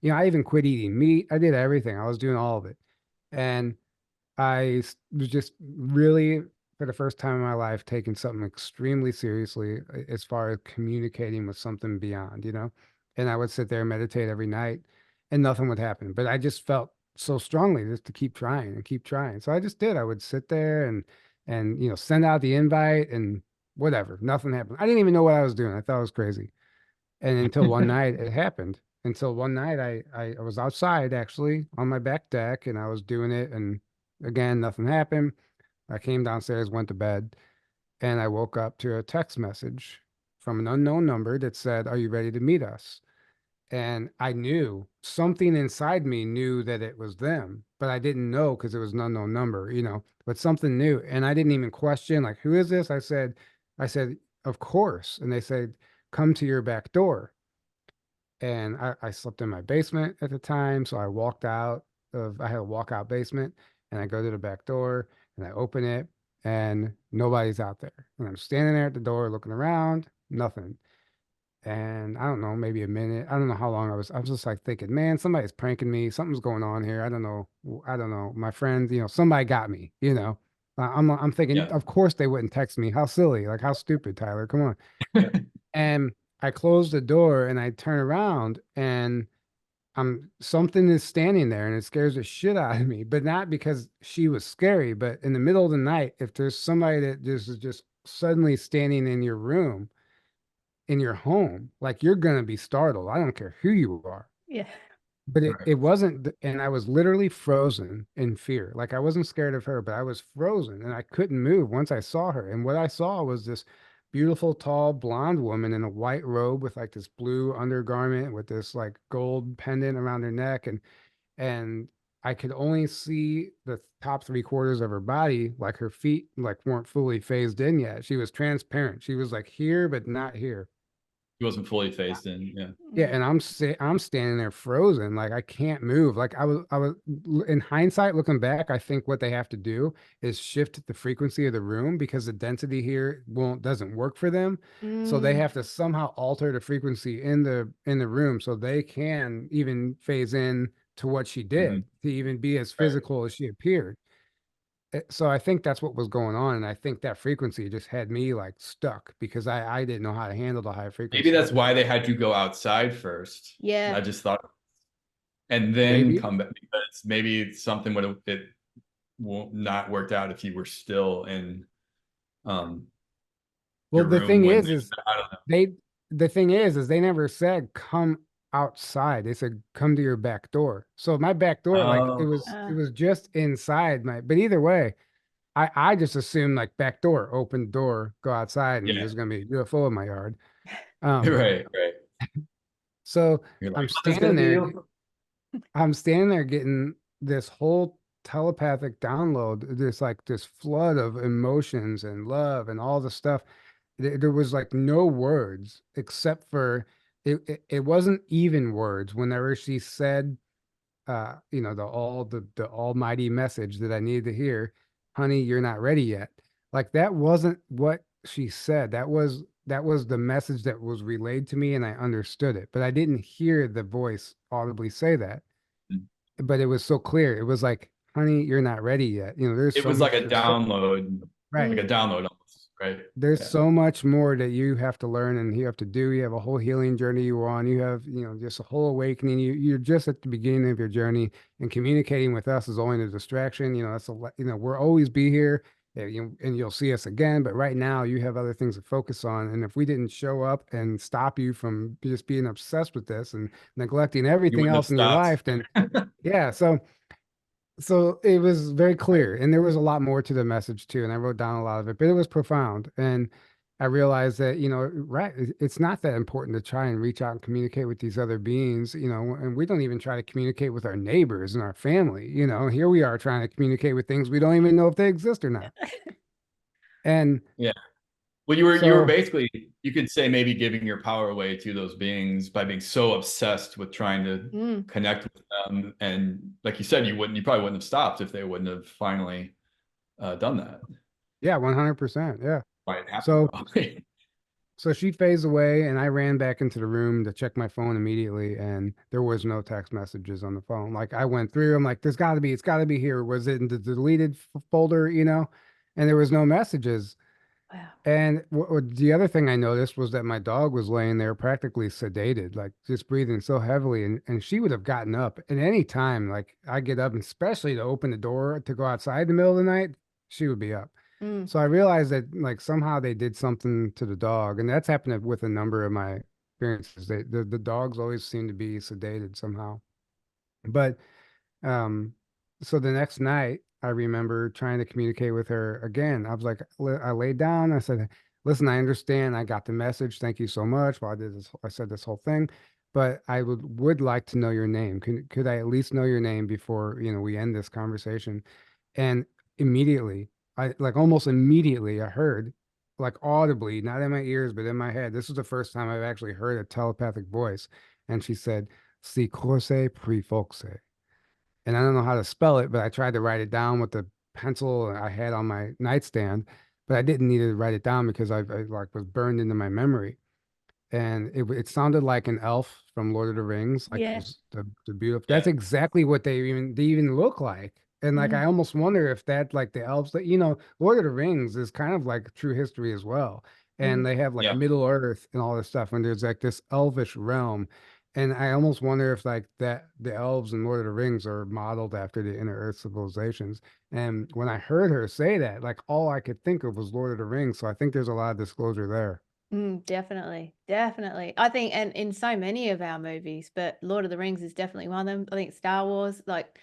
I even quit eating meat. I did everything. I was doing all of it. And was just really, for the first time in my life, taking something extremely seriously as far as communicating with something beyond. And I would sit there and meditate every night and nothing would happen. But I just felt so strongly just to keep trying and keep trying. So I just did. I would sit there and send out the invite and whatever. Nothing happened. I didn't even know what I was doing. I thought it was crazy. And until one night it happened. Until one night I was outside actually on my back deck and I was doing it, and again nothing happened. I came downstairs, went to bed, and I woke up to a text message from an unknown number that said, "Are you ready to meet us?" And I knew something inside me knew that it was them, but I didn't know because it was an unknown number. But something new. And I didn't even question like, who is this? I said, of course. And they said, come to your back door. And I slept in my basement at the time. So I had a walkout basement, and I go to the back door and I open it and nobody's out there. And I'm standing there at the door looking around, nothing. And I don't know, maybe a minute. I don't know how long I was just like thinking, man, somebody's pranking me. Something's going on here. I don't know. I don't know. My friend, somebody got me. I'm thinking, Yeah. of course they wouldn't text me. How silly. Like how stupid, Tyler. Come on. Yeah. And I close the door and I turn around and something is standing there and it scares the shit out of me, but not because she was scary, but in the middle of the night, if there's somebody that just is just suddenly standing in your room, in your home, like you're gonna be startled. I don't care who you are. Yeah. But Right. it wasn't, and I was literally frozen in fear. Like I wasn't scared of her, but I was frozen and I couldn't move once I saw her. And what I saw was this beautiful, tall, blonde woman in a white robe with like this blue undergarment with this like gold pendant around her neck. And I could only see the top three quarters of her body, like her feet like weren't fully phased in yet. She was transparent. She was like here, but not here. He wasn't fully phased in. Yeah. Yeah, and I'm standing there frozen, like I can't move. Like I was in hindsight looking back, I think what they have to do is shift the frequency of the room because the density here won't doesn't work for them. So they Mm. have to somehow alter the frequency in the room so they can even phase in to what she Mhm. did, to even be as Right. physical as she appeared. So I think that's what was going on, and I think that frequency just had me like stuck because I didn't know how to handle the high Maybe frequency. that's why they had you go outside first. Yeah. I just thought, and then Maybe. come back, because maybe something would have it won't not worked out if you were still in um Well, your the room thing when is I don't know. they the thing is they never said come outside. They said come to your back door. So my back door, like it Oh, was Uh, it was just inside my, but either way, I just assumed like back door, open door, go outside, and yeah. there's gonna be a UFO in my yard. Um, Right, right. so You're like, I'm nothing's gonna standing be there, you. I'm standing there getting this whole telepathic download, this flood of emotions and love and all the stuff. There was like no words except for it wasn't even words whenever she said the almighty message that I needed to hear, honey, you're not ready yet. Like that wasn't what she said. That was the message that was relayed to me and I understood it, but I didn't hear the voice audibly say that. But it was so clear. It was like, honey, you're not ready yet. There's It so was like much, a download, right. like a download almost, right? There's Yeah. so much more that you have to learn and you have to do. You have a whole healing journey you're on. You have, just a whole awakening. You're just at the beginning of your journey, and communicating with us is only a distraction. We'll always be here, and you'll see us again. But right now, you have other things to focus on. And if we didn't show up and stop you from just being obsessed with this and neglecting You everything wouldn't have else in your stopped. life, then yeah. So it was very clear, and there was a lot more to the message too, and I wrote down a lot of it, but it was profound. And I realized that, right, it's not that important to try and reach out and communicate with these other beings, and we don't even try to communicate with our neighbors and our family, here we are trying to communicate with things we don't even know if they exist or not. And Yeah. Well, you were so, basically, you could say, maybe giving your power away to those beings by being so obsessed with trying to mm. connect with them. And like you said, you probably wouldn't have stopped if they wouldn't have finally done that. yeah, 100%. Yeah. Why it happened, So, probably. So she phased away, and I ran back into the room to check my phone immediately, and there was no text messages on the phone. Like I went through, I'm like, it's got to be here. Was it in the deleted folder, And there was no messages. Wow. And the other thing I noticed was that my dog was laying there practically sedated, like just breathing so heavily, and she would have gotten up at any time. Like I get up, and especially to open the door to go outside in the middle of the night, she would be up. Mm. So I realized that like somehow they did something to the dog, and that's happened with a number of my experiences. The dogs always seem to be sedated somehow. But um, so the next night, I remember trying to communicate with her again. I was like, I laid down. I said, "Listen, I understand. I got the message. Thank you so much." Well, I said this whole thing, but I would like to know your name. Could I at least know your name before we end this conversation? And immediately, I like almost immediately, I heard, like audibly, not in my ears, but in my head. This was the first time I've actually heard a telepathic voice, and she said, "Si corse pre foxe." And I don't know how to spell it, but I tried to write it down with the pencil I had on my nightstand, but I didn't need to write it down because I like was burned into my memory. And it sounded like an elf from Lord of the Rings, like Yeah. just the beautiful. Yeah. That's exactly what they even look like. And like Mm. I almost wonder if that like the elves that Lord of the Rings is kind of like true history as well. Mm. And they have like Yeah. Middle Earth and all this stuff, and there's like this elvish realm. And I almost wonder if like that the elves in Lord of the Rings are modeled after the Inner Earth civilizations. And when I heard her say that, like all I could think of was Lord of the Rings. So I think there's a lot of disclosure there. Definitely. I think, and in so many of our movies, but Lord of the Rings is definitely one of them. I think Star Wars, like,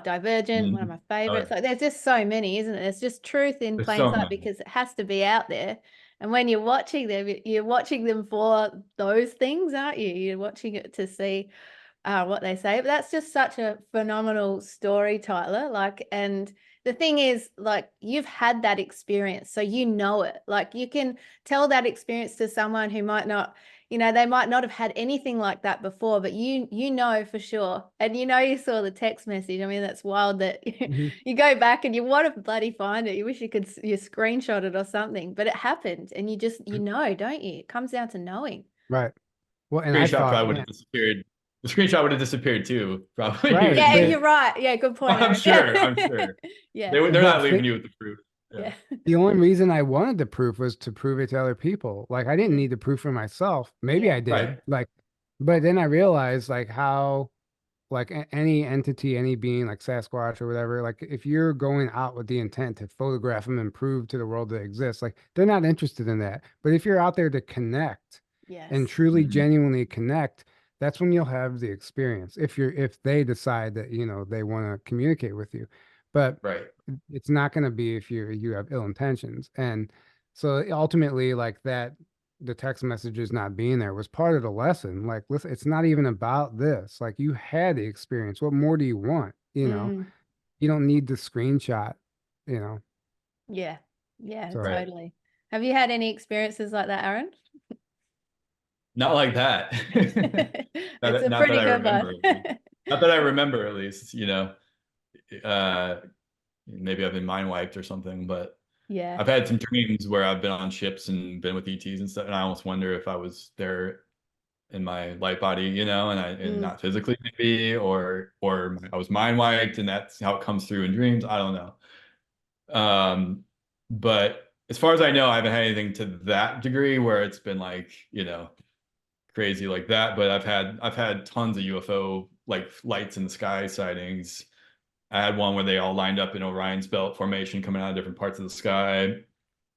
Divergent, one of my favorites. Like, there's just so many, isn't it? There's just truth in plain sight because it has to be out there. And when you're watching them, you're watching them for those things, aren't you? You're watching it to see what they say. But that's just such a phenomenal story, Tyler. Like, and the thing is, like, you've had that experience, so you know it. Like, you can tell that experience to someone who might not, they might not have had anything like that before, but you know for sure. And you saw the text message. I mean, that's wild that you go back and you want to bloody find it. You wish you screenshot it or something, but it happened, and you know, don't you? It comes down to knowing. Right. Well, and screenshot probably would have disappeared. The screenshot would have disappeared too, probably. Right. Yeah, you're right. Yeah, good point. I'm sure. Yeah. They're not leaving you with the proof. Yeah. The only reason I wanted the proof was to prove it to other people. Like, I didn't need the proof for myself. Maybe I did. Right. Like, but then I realized like how, like any entity, any being like Sasquatch or whatever, like if you're going out with the intent to photograph them and prove to the world that exists, like they're not interested in that. But if you're out there to connect and truly genuinely connect, that's when you'll have the experience. If they decide that, they want to communicate with you. But it's not going to be if you have ill intentions. And so ultimately, like that, the text messages not being there was part of the lesson. Like, listen, it's not even about this. Like, you had the experience. What more do you want? You don't need the screenshot, Yeah. So, Totally. Have you had any experiences like that, Aaron? Not like that. It's a pretty good one. Not that I remember, at least, maybe I've been mind wiped or something, but yeah, I've had some dreams where I've been on ships and been with ETs and stuff, and I almost wonder if I was there in my light body, and not physically maybe, or I was mind wiped, and that's how it comes through in dreams. I don't know. But as far as I know, I haven't had anything to that degree where it's been like, crazy like that. But I've had tons of UFO like lights in the sky sightings. I had one where they all lined up in Orion's belt formation coming out of different parts of the sky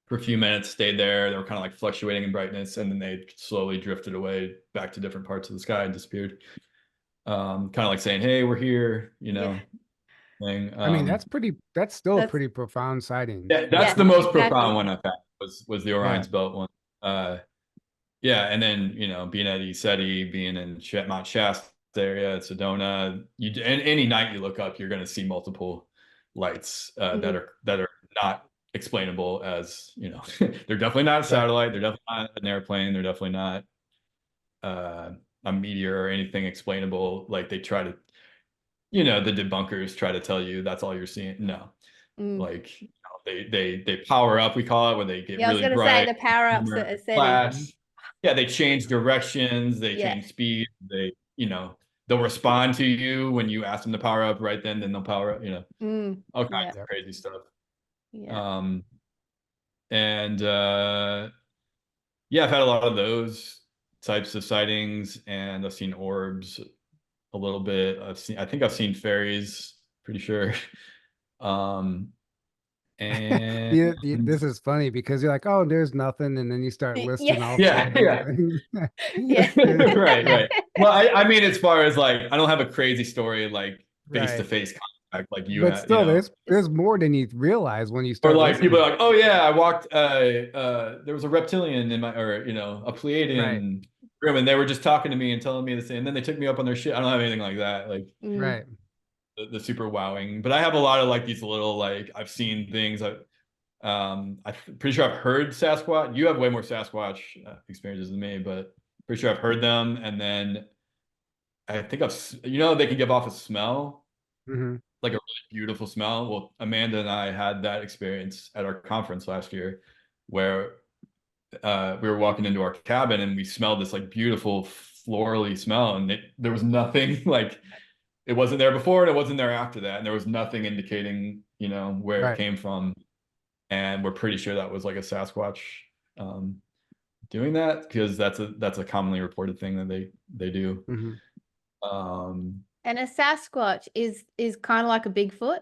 for a few minutes, stayed there. They were kind of like fluctuating in brightness, and then they slowly drifted away back to different parts of the sky and disappeared. Kind of like saying, hey, we're here, thing. I mean, that's still a pretty profound sighting. That's the most profound one I've had was the Orion's belt one. Yeah, and then being at ECETI, being in Mount Shasta area at Sedona, any night you look up, you're going to see multiple lights that are not explainable as they're definitely not a satellite, they're definitely not an airplane, they're definitely not a meteor or anything explainable. Like they try to, the debunkers try to tell you that's all you're seeing. No, like they power up, we call it, when they get really bright. I was going to say the power ups that are flash. Yeah, they change directions, they change speed, they they'll respond to you when you ask them to power up right then they'll power up, all kinds of crazy stuff. And I've had a lot of those types of sightings, and I've seen orbs a little bit. I think I've seen fairies, pretty sure. And this is funny because you're like, oh, there's nothing, and then you start listing all things. Right. Well, I mean, as far as like, I don't have a crazy story like face-to-face contact like you. But still, there's more than you realize when you start. Or like people are like, oh yeah, I walked. There was a reptilian in my, or a Pleiadian room, and they were just talking to me and telling me the same. And then they took me up on their shit. I don't have anything like that. Like the super wowing, but I have a lot of like these little, like I've seen things. I'm pretty sure I've heard Sasquatch. You have way more Sasquatch experiences than me, but pretty sure I've heard them. And then I think they can give off a smell, like a really beautiful smell. Well, Amanda and I had that experience at our conference last year, where we were walking into our cabin and we smelled this like beautiful florally smell, and there was nothing like. It wasn't there before and it wasn't there after that. And there was nothing indicating, where it came from. And we're pretty sure that was like a Sasquatch doing that, because that's a commonly reported thing that they do. And a Sasquatch is kind of like a Bigfoot.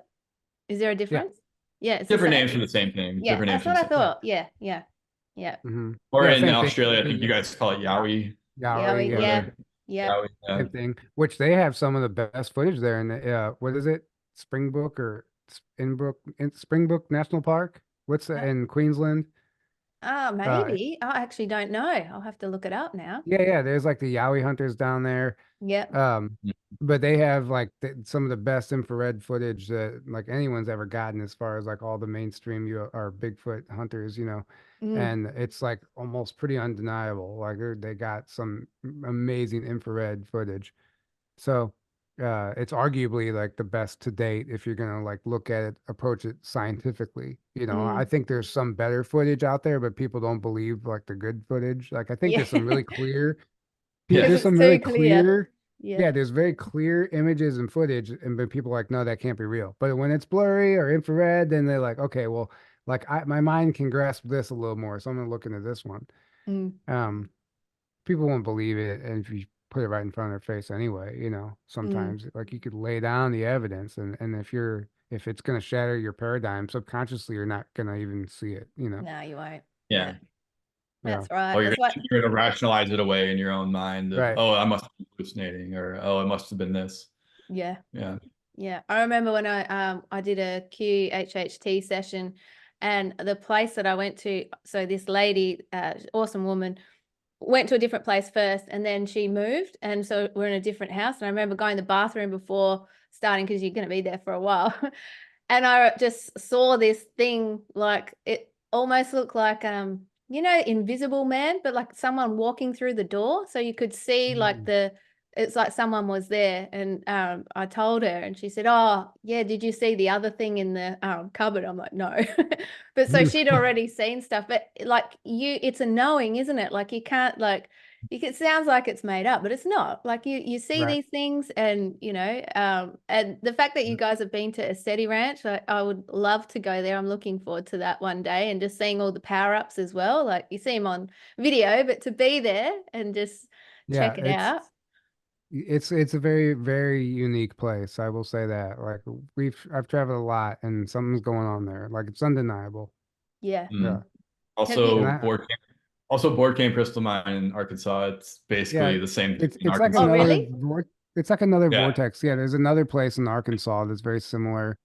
Is there a difference? Yeah, it's different names for the same thing. Yeah, that's what I thought. Yeah. Yeah. Or Yeah, in same thing. Australia, I think you guys call it Yowie. Yowie, Over Yeah. there. Yeah. Yowie, yeah. same thing. Which they have some of the best footage there in the what is it? Springbok or Springbok National Park? What's that in Queensland? Oh, Uh, maybe. I actually don't know. I'll have to look it up now. yeah. There's like the Yowie hunters down there. Yeah. But they have like some of the best infrared footage that like anyone's ever gotten as far as like all the mainstream or Bigfoot hunters, and it's like almost pretty undeniable. Like they got some amazing infrared footage. So it's arguably like the best to date if you're gonna like look at it, approach it scientifically. I think there's some better footage out there, but people don't believe like the good footage. Like I think Yeah. there's some really clear Yeah. Because there's it's some really too clear. clear, Yeah. yeah, there's very clear images and footage, and but people are like, no, that can't be real. But when it's blurry or infrared, then they're like, okay, well, like my mind can grasp this a little more, so I'm gonna look into this one. Mm. People won't believe it, and if you put it right in front of their face anyway, sometimes like you could lay down the evidence, and if it's gonna shatter your paradigm subconsciously, you're not gonna even see it, No, you won't. Yeah. Yeah. That's right. Or That's why. you're gonna rationalize it away in your own mind of, Right. oh, I must be hallucinating, or oh, it must have been this. Yeah. Yeah. Yeah. I remember when I did a QHHT session, and the place that I went to, so this lady, awesome woman, went to a different place first, and then she moved, and so we're in a different house. And I remember going to the bathroom before starting, because you're going to be there for a while. And I just saw this thing, like it almost looked like Invisible Man, but like someone walking through the door, so you could see like it's like someone was there. And I told her, and she said, oh yeah, did you see the other thing in the cupboard? I'm like, no. But so she'd already seen stuff. But like it's a knowing, isn't it? Like you can't, like, it sounds like it's made up, but it's not. Like you see Right. these things, and and the fact that you guys have been to a SETI ranch, I would love to go there. I'm looking forward to that one day, and just seeing all the power-ups as well. Like you see them on video, but to be there and just Yeah, check it out. it's a very, very unique place. I will say that. Like I've traveled a lot, and something's going on there. Like it's undeniable. Yeah. Yeah. Also, And Board Camp Crystal Mine in Arkansas. It's yeah, basically the same thing in it's like Arkansas. Oh, really? it's like another Yeah. vortex. Yeah, there's another place in Arkansas that's very similar,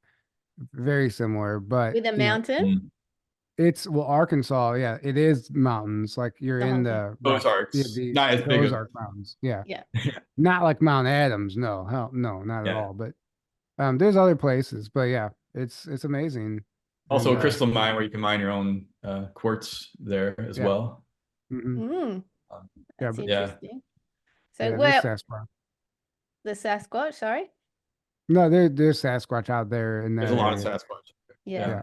but With a mountain Arkansas, yeah, it is mountains. Like you're the in whole time. Ozarks, not as big of. Ozark Mountains. Yeah. Yeah. Not like Mount Adams. No, hell no, not at Yeah. all. But there's other places, but yeah, it's amazing. Also, And, a crystal mine where you can mine your own quartz there as Yeah. well. That's but interesting. So yeah, where there's Sasquatch. the Sasquatch, sorry? No, there's Sasquatch out there in that There's a lot of area. Sasquatch. Yeah.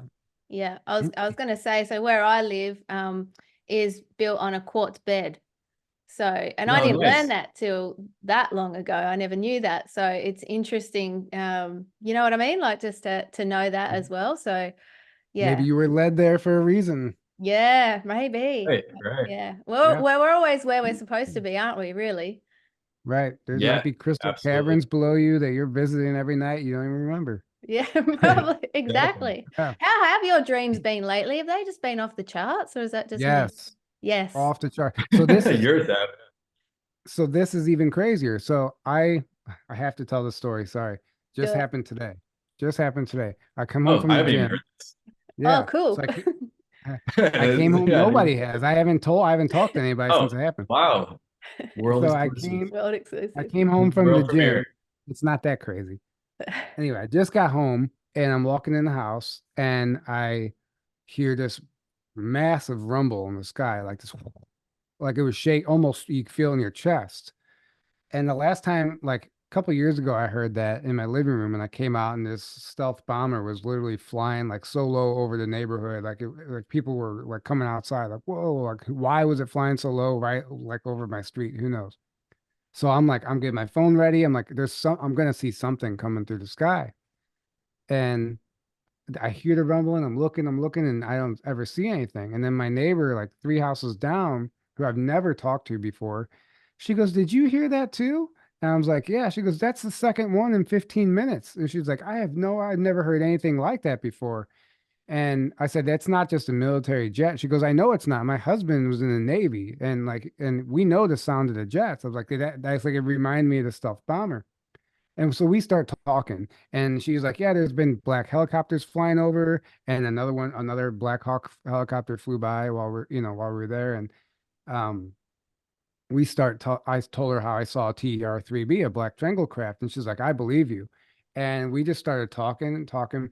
Yeah. I was going to say, so where I live is built on a quartz bed. So, and I didn't learn that till that long ago. I never knew that. So it's interesting. You know what I mean? Like just to know that as well. So yeah. Maybe you were led there for a reason. Yeah, maybe. Right. Yeah. Well, we're always where we're supposed to be, aren't we, really? Right. There might be crystal caverns below you that you're visiting every night. You don't even remember. Yeah, probably. Exactly. Yeah. How have your dreams been lately? Have they just been off the charts, or is that just me? Yes. Off the chart. So this is yours. So this is even crazier. So I have to tell the story. Sorry. Just happened today. I come home from the gym. Yeah. Oh, cool. So I came home. Nobody has. I haven't talked to anybody since it happened. Wow. World exclusive. I came home from the gym. It's not that crazy. Anyway, I just got home, and I'm walking in the house, and I hear this massive rumble in the sky, like this, like it was shake, almost you could feel in your chest. And the last time, like a couple of years ago, I heard that in my living room, and I came out, and this stealth bomber was literally flying like so low over the neighborhood, like people were like coming outside, like whoa, like why was it flying so low, right, like over my street? Who knows? So I'm getting my phone ready. I'm like, I'm gonna see something coming through the sky, and I hear the rumbling. I'm looking, and I don't ever see anything. And then my neighbor, like 3 houses down, who I've never talked to before, she goes, "Did you hear that too?" And I was like, "Yeah." She goes, "That's the second one in 15 minutes." And she's like, I've never heard anything like that before." And I said, that's not just a military jet. She goes, I know it's not. My husband was in the Navy, and we know the sound of the jets. I was like, that's like, it reminded me of the stealth bomber. And so we start talking, and she's like, yeah, there's been black helicopters flying over, and another Black Hawk helicopter flew by while we were there. And um, I told her how I saw a TR-3B, a black triangle craft, and she's like, I believe you. And we just started talking and talking.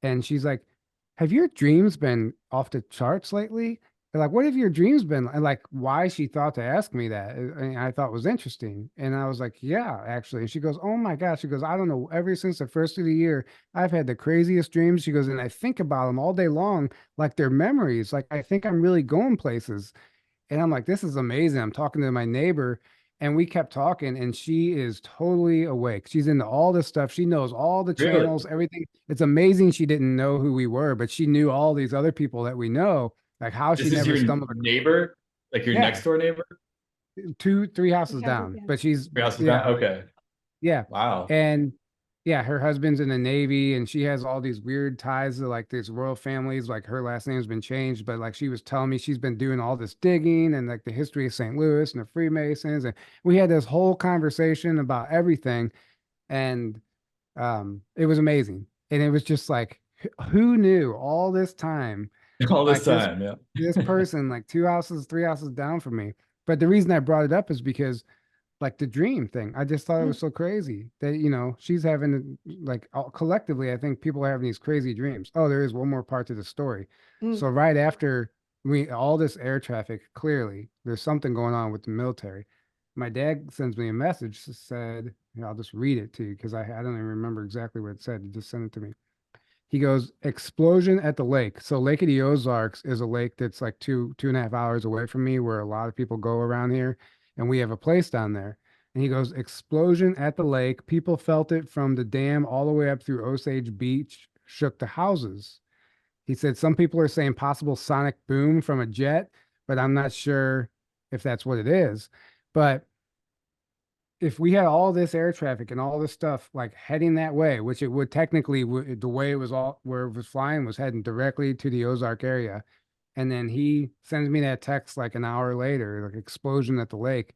And she's like, have your dreams been off the charts lately? And like, what have your dreams been? And like, why she thought to ask me that, and I thought was interesting. And I was like, yeah, actually. And she goes, oh my gosh. She goes, I don't know. Ever since the first of the year, I've had the craziest dreams. She goes, and I think about them all day long, like they're memories. Like, I think I'm really going places. And I'm like, this is amazing. I'm talking to my neighbor, and we kept talking, and she is totally awake. She's into all this stuff. She knows all the Really? channels, everything. It's amazing she didn't know who we were, but she knew all these other people that we know, like how This she is never your stumbled. neighbor, like your Yeah, next door neighbor? 3 houses Okay, down, yeah. but she's, Your house is yeah, that? Okay. yeah. Wow. And yeah, her husband's in the Navy, and she has all these weird ties to like these royal families. Like her last name's been changed, but like she was telling me she's been doing all this digging and like the history of St. Louis and the Freemasons. And we had this whole conversation about everything. And it was amazing. And it was just like, who knew all this time? All this Like time, yeah. this person, like 2 houses, 3 houses down from me. But the reason I brought it up is because like the dream thing. I just thought it was so crazy that, she's having like collectively, I think people are having these crazy dreams. Oh, there is one more part to the story. Mm. So right after all this air traffic, clearly there's something going on with the military. My dad sends me a message that said, I'll just read it to you because I don't even remember exactly what it said. He just sent it to me. He goes, explosion at the lake. So Lake of the Ozarks is a lake that's like 2.5 hours away from me, where a lot of people go around here, and we have a place down there. And he goes, explosion at the lake. People felt it from the dam all the way up through Osage Beach, shook the houses. He said some people are saying possible sonic boom from a jet, but I'm not sure if that's what it is. But if we had all this air traffic and all this stuff like heading that way, which it would technically, the way it was all where it was flying was heading directly to the Ozark area. And then he sends me that text like an hour later, like explosion at the lake.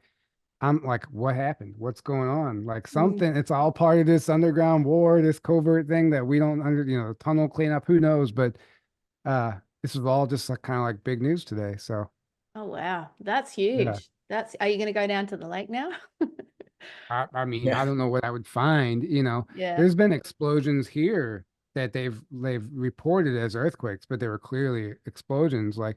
I'm like, what happened? What's going on? Like something, it's all part of this underground war, this covert thing that we don't tunnel cleanup, who knows? But this is all just like kind of like big news today. So Oh wow, that's yeah. huge. Are you going to go down to the lake now? I mean, Yeah. I don't know what I would find. Yeah. There's been explosions here that they've reported as earthquakes, but they were clearly explosions. Like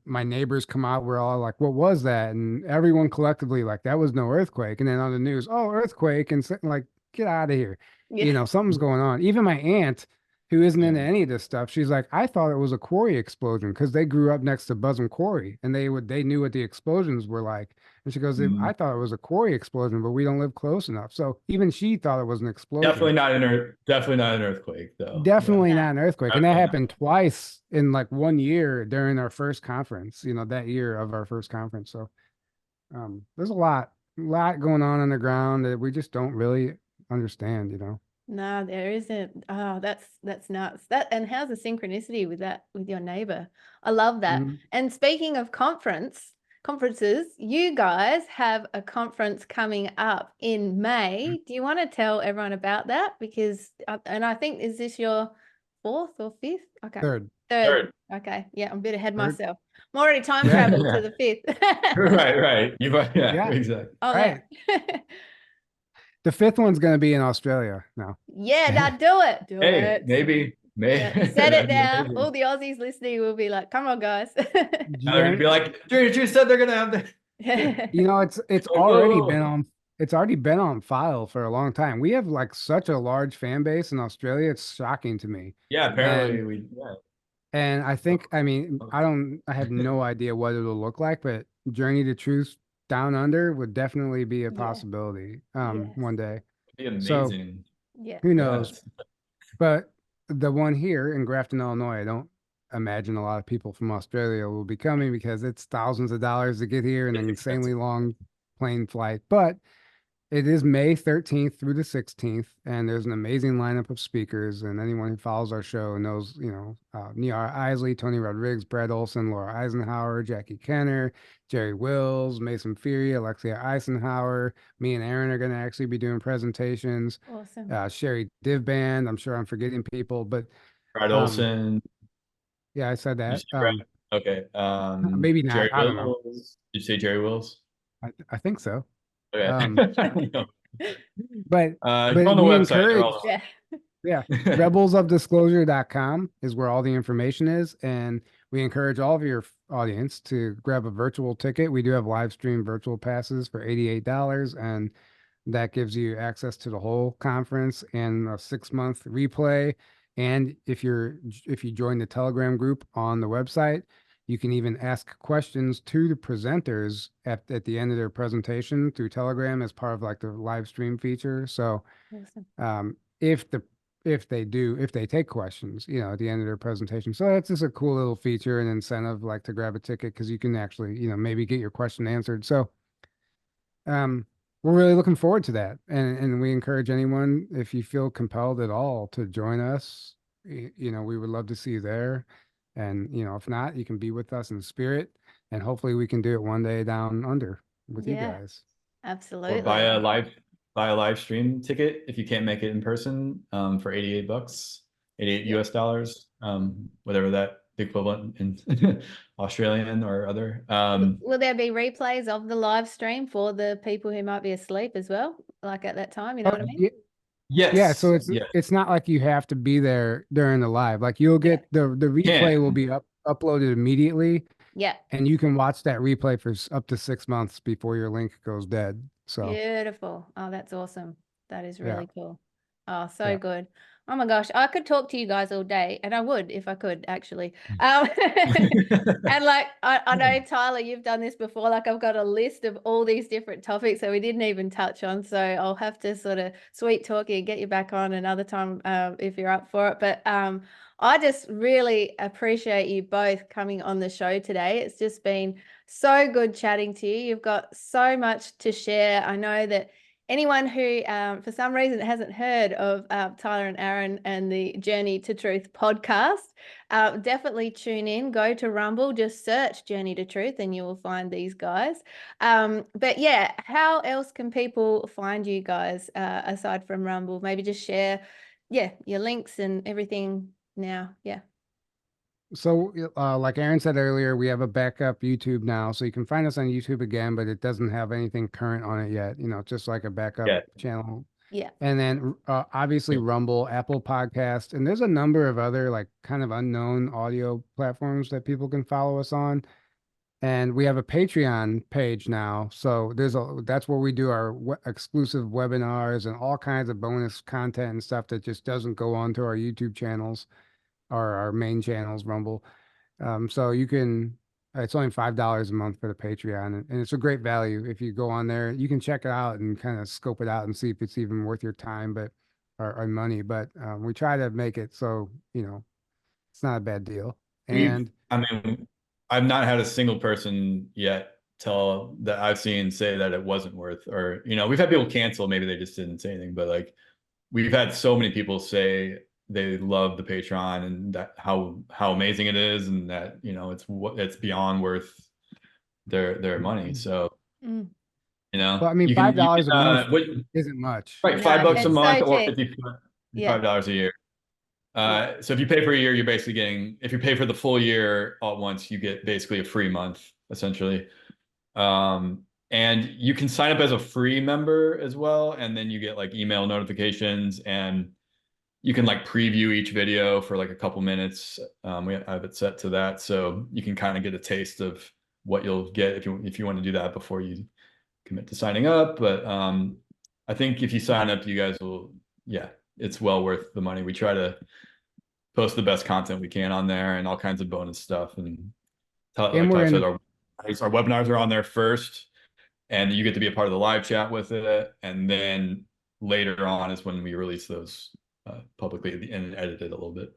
my neighbors come out, we're all like, "What was that?" And everyone collectively like, "That was no earthquake." And then on the news, "Oh, earthquake!" And like, get out of here. Yeah. Something's going on. Even my aunt, who isn't Yeah. into any of this stuff, she's like, I thought it was a quarry explosion because they grew up next to Buzzum Quarry, and they knew what the explosions were like. And she goes, Mhm. I thought it was a quarry explosion, but we don't live close enough. So even she thought it was an explosion. Definitely not an earthquake though. Definitely Yeah. not an earthquake. And that happened twice in like 1 year during our first conference, that year of our first conference. So there's a lot going on the ground that we just don't really understand. No, there isn't. Oh, that's nuts. And how's the synchronicity with that with your neighbor? I love that. Mhm. And speaking of conferences, you guys have a conference coming up in May. Do you want to tell everyone about that? Because and I think, is this your fourth or fifth? Okay. Third. Third. Okay. Yeah, I'm a bit ahead Third. myself. I'm already time Yeah. traveled to the fifth. Right. Yeah, Yeah. exactly. Oh, Right. yeah. The fifth one's going to be in Australia now. Yeah, now do it. Do Hey, it. maybe. Yeah, set it now. All the Aussies listening will be like, come on, guys. Now they're gonna be like, you said they're gonna have the It's Oh, already whoa. been on file for a long time. We have like such a large fan base in Australia. It's shocking to me. Yeah, apparently And and I think, I mean, I have no idea what it'll look like, but Journey to Truth Down Under would definitely be a Yeah. possibility Yes. one day. It'd be So amazing. Yeah. who knows? Yes. But the one here in Grafton, Illinois, I don't imagine a lot of people from Australia will be coming because it's thousands of dollars to get here and an insanely long plane flight. But It is May 13th through the 16th, and there's an amazing lineup of speakers. And anyone who follows our show knows, Neil Isley, Tony Rodriguez, Brad Olson, Laura Eisenhower, Jackie Kenner, Jerry Wills, Mason Fury, Alexia Eisenhower. Me and Aaron are going to actually be doing presentations. Awesome. Sherry Divband. I'm sure I'm forgetting people, but Brad Olson. yeah, I said that. Okay. Maybe not. Jerry I don't know. Wills. Did you say Jerry Wills? I think so. Okay. But on the we website. rebelsofdisclosure.com is where all the information is. And we encourage all of your audience to grab a virtual ticket. We do have live stream virtual passes for $88, and that gives you access to the whole conference and a 6-month replay. And if you join the Telegram group on the website, you can even ask questions to the presenters at the end of their presentation through Telegram as part of like the live stream feature. So awesome. If they take questions, at the end of their presentation. So that's just a cool little feature and incentive, like to grab a ticket, because you can actually, maybe get your question answered. So we're really looking forward to that. And we encourage anyone, if you feel compelled at all, to join us. We would love to see you there. And, if not, you can be with us in spirit, and hopefully we can do it one day down under with you guys. Absolutely. Or buy a live stream ticket if you can't make it in person, for $88, 88 US dollars, whatever that the equivalent in Australian or other. Will there be replays of the live stream for the people who might be asleep as well? Like at that time, you know what I mean? Yes. Yeah, so it's not like you have to be there during the live. Like you'll get the replay will be uploaded immediately. Yeah. And you can watch that replay for up to 6 months before your link goes dead. So beautiful. Oh, that's awesome. That is really cool. Oh, so good. Oh my gosh, I could talk to you guys all day, and I would if I could actually. And like I know, Tyler, you've done this before. Like I've got a list of all these different topics that we didn't even touch on. So I'll have to sort of sweet talk you and get you back on another time if you're up for it. But I just really appreciate you both coming on the show today. It's just been so good chatting to you. You've got so much to share. I know that anyone who, for some reason, hasn't heard of Tyler and Aaron and the Journey to Truth podcast, definitely tune in. Go to Rumble, just search Journey to Truth, and you will find these guys. But yeah, how else can people find you guys aside from Rumble? Maybe just share, your links and everything now. Yeah. So, like Aaron said earlier, we have a backup YouTube now, so you can find us on YouTube again, but it doesn't have anything current on it yet. Just like a backup channel. Yeah. And then obviously Rumble, Apple Podcast, and there's a number of other like kind of unknown audio platforms that people can follow us on. And we have a Patreon page now, so that's where we do our exclusive webinars and all kinds of bonus content and stuff that just doesn't go on to our YouTube channels. Our main channels, Rumble. So you can, it's only $5 a month for the Patreon, and it's a great value. If you go on there, you can check it out and kind of scope it out and see if it's even worth your time, or money. But we try to make it so, it's not a bad deal. And I've not had a single person yet that I've seen say that it wasn't worth, or, we've had people cancel, maybe they just didn't say anything, but like we've had so many people say they love the Patreon and that how amazing it is, and that it's beyond worth their money. So well, I mean, $5 a month isn't much, right? $5 a month, or $55 a year. So if you pay for a year, you're basically getting, if you pay for the full year all at once, you get basically a free month essentially. And you can sign up as a free member as well, and then you get like email notifications, and you can like preview each video for like a couple minutes. We have it set to that, so you can kind of get a taste of what you'll get if you want to do that before you commit to signing up. But I think if you sign up, you guys will, it's well worth the money. We try to post the best content we can on there, and all kinds of bonus stuff. And like I said, our webinars are on there first, and you get to be a part of the live chat with it. And then later on is when we release those publicly and edited a little bit.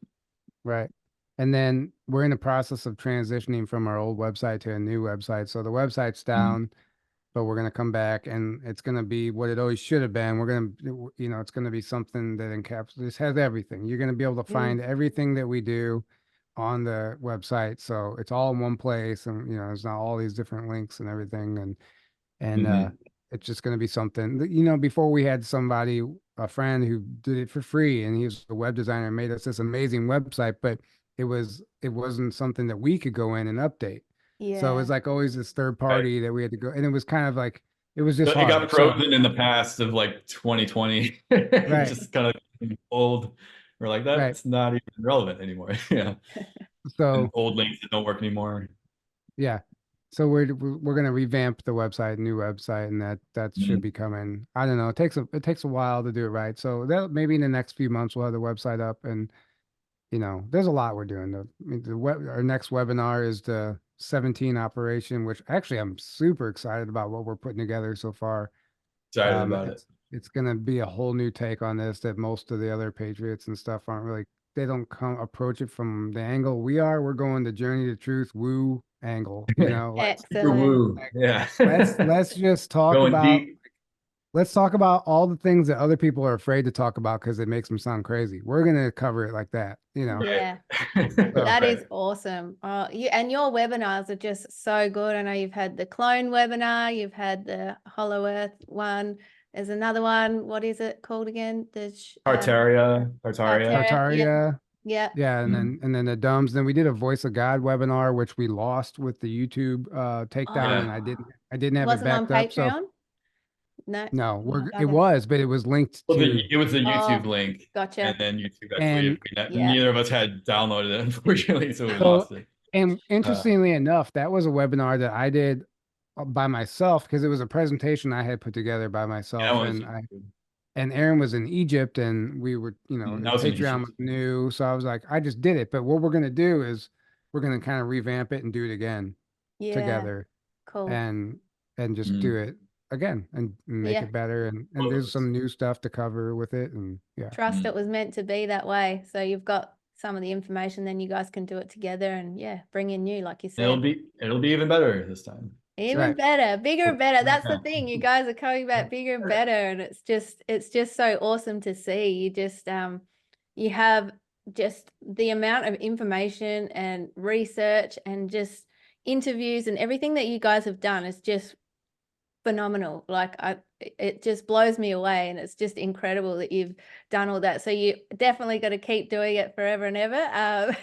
Right. And then we're in the process of transitioning from our old website to a new website. So the website's down. but we're going to come back and it's going to be what it always should have been. We're going to, it's going to be something that encapsulates, has everything. You're going to be able to find everything that we do on the website. So it's all in one place, and, there's not all these different links and everything. And it's just going to be something that, before we had somebody, a friend who did it for free, and he was a web designer and made us this amazing website, but it wasn't something that we could go in and update. So it was like always this third party that we had to go, and it was kind of like, it was just it hard. got frozen in the past of like 2020. Right. Just kind of old. We're like, that's not even relevant anymore. Yeah. So and old links that don't work anymore. Yeah. So we're going to revamp the website, new website, and that should be coming. I don't know. It takes a while to do it right. So that maybe in the next few months we'll have the website up, and there's a lot we're doing. Our next webinar is the 17 operation, which actually I'm super excited about what we're putting together so far. Excited about it. It's going to be a whole new take on this that most of the other Patriots and stuff they don't approach it from the angle we are. We're going the journey to truth, woo angle, Excellent. Woo. Yeah. let's just talk about let's talk about all the things that other people are afraid to talk about because it makes them sound crazy. We're gonna cover it like that, Yeah. That is awesome. And your webinars are just so good. I know you've had the clone webinar, you've had the Hollow Earth one. There's another one. What is it called again? Tartaria. Yeah. And then the dumbs. Then we did a Voice of God webinar, which we lost with the YouTube takedown, and I didn't have it backed up. Patreon? No, it was, but it was linked to. It was a YouTube link. Gotcha. And then YouTube neither of us had downloaded it, unfortunately, so we lost it. And interestingly enough, that was a webinar that I did by myself because it was a presentation I had put together by myself, and Aaron was in Egypt, and we were, Patreon was new, so I was like, I just did it. But what we're gonna do is we're gonna kind of revamp it and do it again together, cool, and just do it again and make it better, and there's some new stuff to cover with it, and trust it was meant to be that way. So you've got some of the information, then you guys can do it together, and bring in new, like you said. It'll be even better this time. Even better, bigger and better. That's the thing. You guys are coming back bigger and better, and it's just so awesome to see. You just you have just the amount of information and research and just interviews and everything that you guys have done is just phenomenal. Like it just blows me away, and it's just incredible that you've done all that. So you definitely got to keep doing it forever and ever,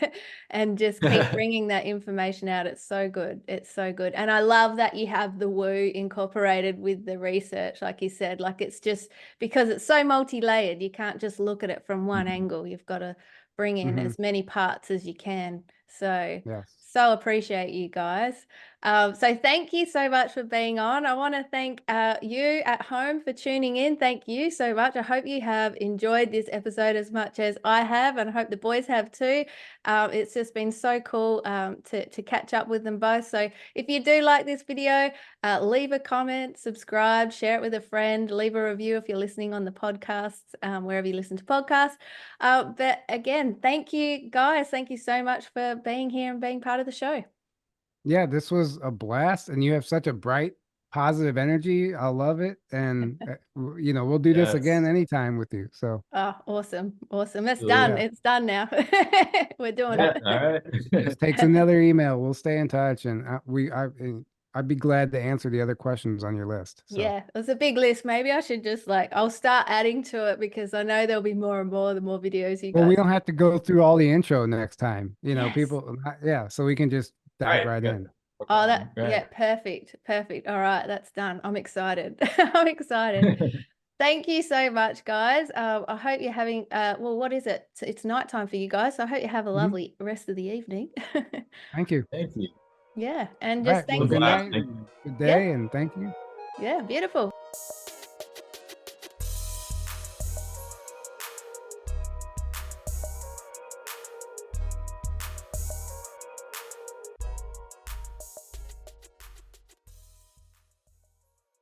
and just keep bringing that information out. It's so good. It's so good. And I love that you have the woo incorporated with the research, like you said. Like it's just because it's so multi-layered, you can't just look at it from one angle. You've got to bring in as many parts as you can. So so appreciate you guys. So thank you so much for being on. I want to thank you at home for tuning in. Thank you so much. I hope you have enjoyed this episode as much as I have, and I hope the boys have too. It's just been so cool to catch up with them both. So if you do like this video, leave a comment, subscribe, share it with a friend, leave a review if you're listening on the podcasts, wherever you listen to podcasts. But again, thank you guys. Thank you so much for being here and being part of the show. Yeah, this was a blast, and you have such a bright, positive energy. I love it, and we'll do this again anytime with you. So, awesome! It's done. It's done now. We're doing it. All right. It takes another email. We'll stay in touch, and I'd be glad to answer the other questions on your list. So. Yeah, it was a big list. Maybe I should just I'll start adding to it because I know there'll be more and more the more videos you guys. Well, we don't have to go through all the intro next time. People. So we can just dive right in. Perfect. All right, that's done. I'm excited. I'm excited. Thank you so much, guys. I hope you're having what is it? It's nighttime for you guys, so I hope you have a lovely rest of the evening. Thank you. Yeah, All and just right, good day, and thank you. Yeah, beautiful.